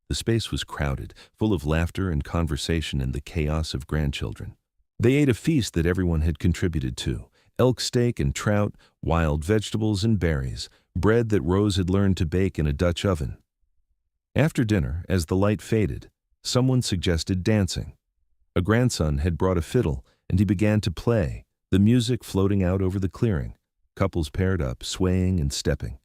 The space was crowded, full of laughter and conversation and the chaos of grandchildren. They ate a feast that everyone had contributed to: elk steak and trout, wild vegetables and berries, bread that Rose had learned to bake in a Dutch oven. After dinner, as the light faded, someone suggested dancing. A grandson had brought a fiddle, and he began to play, the music floating out over the clearing, couples paired up, swaying and stepping.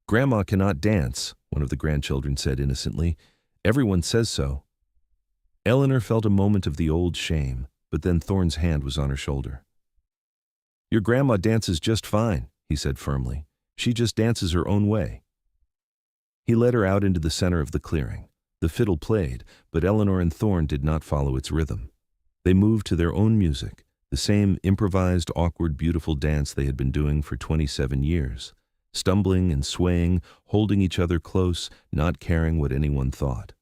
"Grandma cannot dance," one of the grandchildren said innocently. "Everyone says so." Eleanor felt a moment of the old shame, but then Thorn's hand was on her shoulder. "Your grandma dances just fine," he said firmly. "She just dances her own way." He led her out into the center of the clearing. The fiddle played, but Eleanor and Thorn did not follow its rhythm. They moved to their own music, the same improvised, awkward, beautiful dance they had been doing for 27 years, stumbling and swaying, holding each other close, not caring what anyone thought.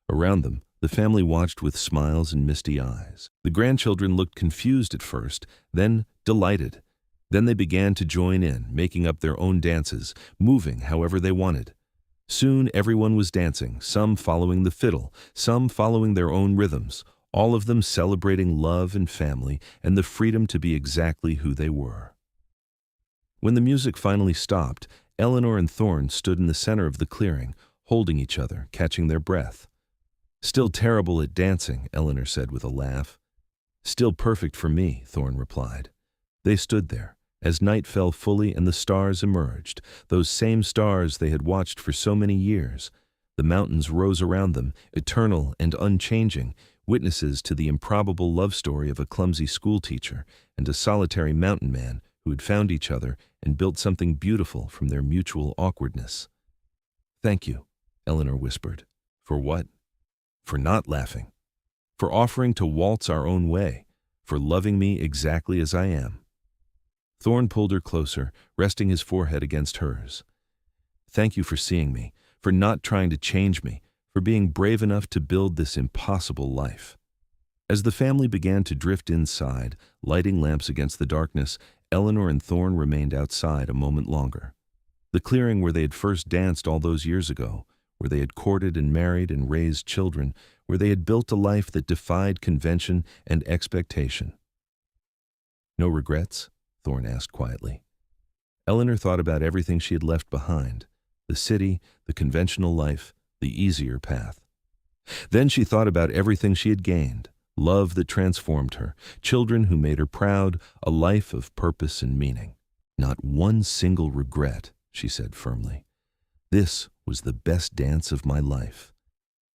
Around them, the family watched with smiles and misty eyes. The grandchildren looked confused at first, then delighted. Then they began to join in, making up their own dances, moving however they wanted. Soon everyone was dancing, some following the fiddle, some following their own rhythms, all of them celebrating love and family and the freedom to be exactly who they were. When the music finally stopped, Eleanor and Thorn stood in the center of the clearing, holding each other, catching their breath. "Still terrible at dancing," Eleanor said with a laugh. "Still perfect for me," Thorn replied. They stood there, as night fell fully and the stars emerged, those same stars they had watched for so many years. The mountains rose around them, eternal and unchanging, witnesses to the improbable love story of a clumsy schoolteacher and a solitary mountain man who had found each other and built something beautiful from their mutual awkwardness. "Thank you," Eleanor whispered. "For what?" "For not laughing. For offering to waltz our own way. For loving me exactly as I am." Thorn pulled her closer, resting his forehead against hers. "Thank you for seeing me, for not trying to change me, for being brave enough to build this impossible life." As the family began to drift inside, lighting lamps against the darkness, Eleanor and Thorn remained outside a moment longer. The clearing where they had first danced all those years ago, where they had courted and married and raised children, where they had built a life that defied convention and expectation. "No regrets?" Thorn asked quietly. Eleanor thought about everything she had left behind: the city, the conventional life, the easier path. Then she thought about everything she had gained: love that transformed her, children who made her proud, a life of purpose and meaning. "Not one single regret," she said firmly. "This was the best dance of my life."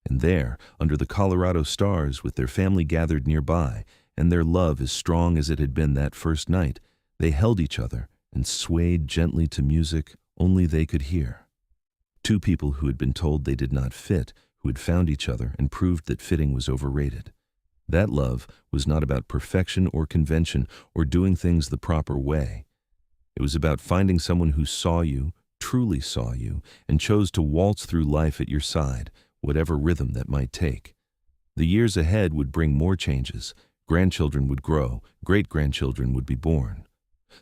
And there, under the Colorado stars, with their family gathered nearby, and their love as strong as it had been that first night, they held each other and swayed gently to music only they could hear. Two people who had been told they did not fit, who had found each other and proved that fitting was overrated. That love was not about perfection or convention or doing things the proper way. It was about finding someone who saw you, truly saw you and chose to waltz through life at your side, whatever rhythm that might take. The years ahead would bring more changes. Grandchildren would grow, great-grandchildren would be born.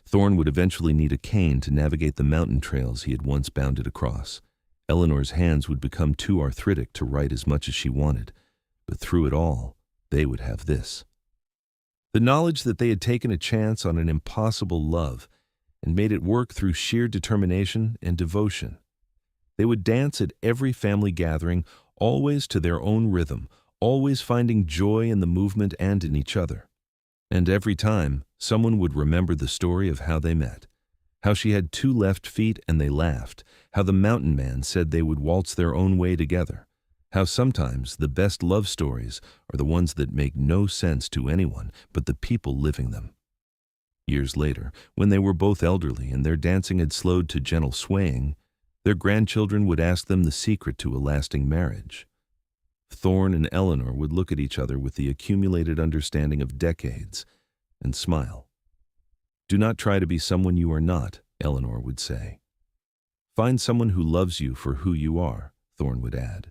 Thorn would eventually need a cane to navigate the mountain trails he had once bounded across. Eleanor's hands would become too arthritic to write as much as she wanted, but through it all, they would have this. The knowledge that they had taken a chance on an impossible love and made it work through sheer determination and devotion. They would dance at every family gathering, always to their own rhythm, always finding joy in the movement and in each other. And every time, someone would remember the story of how they met, how she had 2 left feet and they laughed, how the mountain man said they would waltz their own way together, how sometimes the best love stories are the ones that make no sense to anyone but the people living them. Years later, when they were both elderly and their dancing had slowed to gentle swaying, their grandchildren would ask them the secret to a lasting marriage. Thorn and Eleanor would look at each other with the accumulated understanding of decades and smile. "Do not try to be someone you are not," Eleanor would say. "Find someone who loves you for who you are," Thorn would add.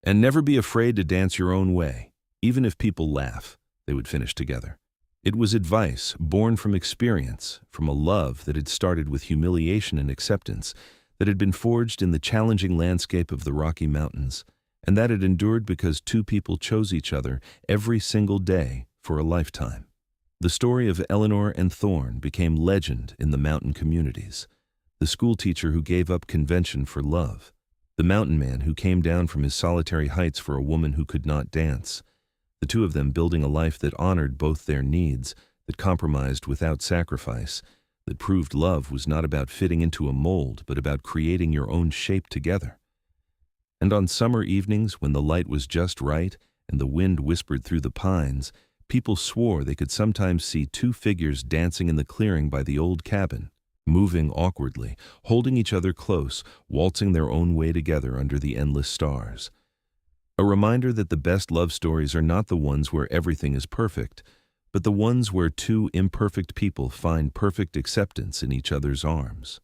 "And never be afraid to dance your own way, even if people laugh," they would finish together. It was advice born from experience, from a love that had started with humiliation and acceptance, that had been forged in the challenging landscape of the Rocky Mountains, and that had endured because 2 people chose each other every single day for a lifetime. The story of Eleanor and Thorn became legend in the mountain communities. The schoolteacher who gave up convention for love, the mountain man who came down from his solitary heights for a woman who could not dance, the 2 of them building a life that honored both their needs, that compromised without sacrifice, that proved love was not about fitting into a mold, but about creating your own shape together. And on summer evenings, when the light was just right and the wind whispered through the pines, people swore they could sometimes see 2 figures dancing in the clearing by the old cabin, moving awkwardly, holding each other close, waltzing their own way together under the endless stars. A reminder that the best love stories are not the ones where everything is perfect, but the ones where 2 imperfect people find perfect acceptance in each other's arms.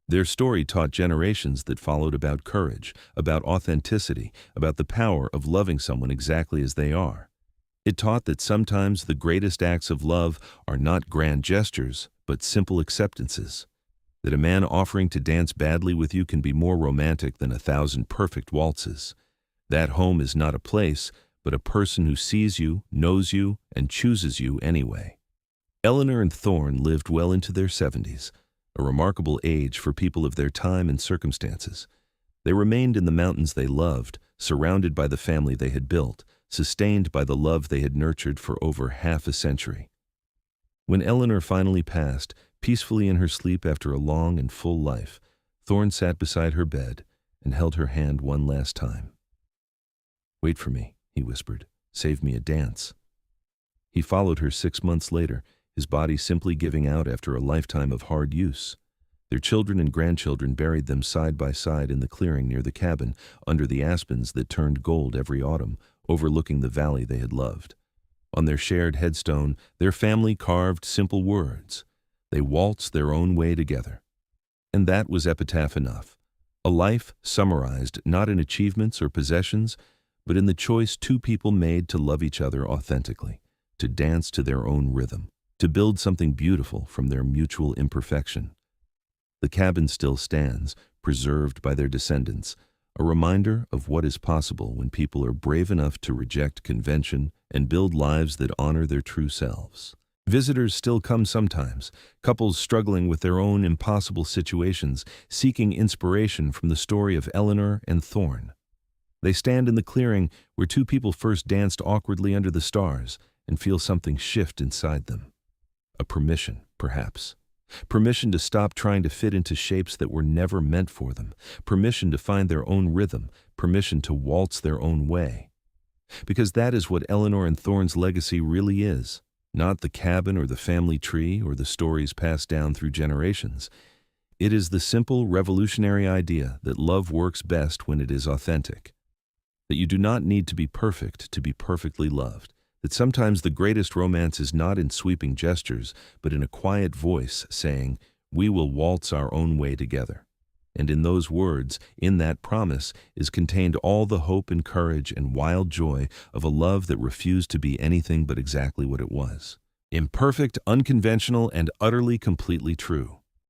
Their story taught generations that followed about courage, about authenticity, about the power of loving someone exactly as they are. It taught that sometimes the greatest acts of love are not grand gestures, but simple acceptances. That a man offering to dance badly with you can be more romantic than 1,000 perfect waltzes. That home is not a place, but a person who sees you, knows you, and chooses you anyway. Eleanor and Thorn lived well into their 70s, a remarkable age for people of their time and circumstances. They remained in the mountains they loved, surrounded by the family they had built, sustained by the love they had nurtured for over half a century. When Eleanor finally passed, peacefully in her sleep after a long and full life, Thorn sat beside her bed and held her hand one last time. "Wait for me," he whispered. "Save me a dance." He followed her 6 months later, his body simply giving out after a lifetime of hard use. Their children and grandchildren buried them side by side in the clearing near the cabin, under the aspens that turned gold every autumn, overlooking the valley they had loved. On their shared headstone, their family carved simple words. They waltzed their own way together. And that was epitaph enough. A life summarized not in achievements or possessions, but in the choice 2 people made to love each other authentically, to dance to their own rhythm, to build something beautiful from their mutual imperfection. The cabin still stands, preserved by their descendants, a reminder of what is possible when people are brave enough to reject convention and build lives that honor their true selves. Visitors still come sometimes, couples struggling with their own impossible situations, seeking inspiration from the story of Eleanor and Thorn. They stand in the clearing where 2 people first danced awkwardly under the stars and feel something shift inside them. A permission, perhaps. Permission to stop trying to fit into shapes that were never meant for them. Permission to find their own rhythm. Permission to waltz their own way. Because that is what Eleanor and Thorn's legacy really is. Not the cabin or the family tree or the stories passed down through generations. It is the simple, revolutionary idea that love works best when it is authentic. That you do not need to be perfect to be perfectly loved. That sometimes the greatest romance is not in sweeping gestures, but in a quiet voice saying, "We will waltz our own way together." And in those words, in that promise, is contained all the hope and courage and wild joy of a love that refused to be anything but exactly what it was. Imperfect, unconventional, and utterly completely true.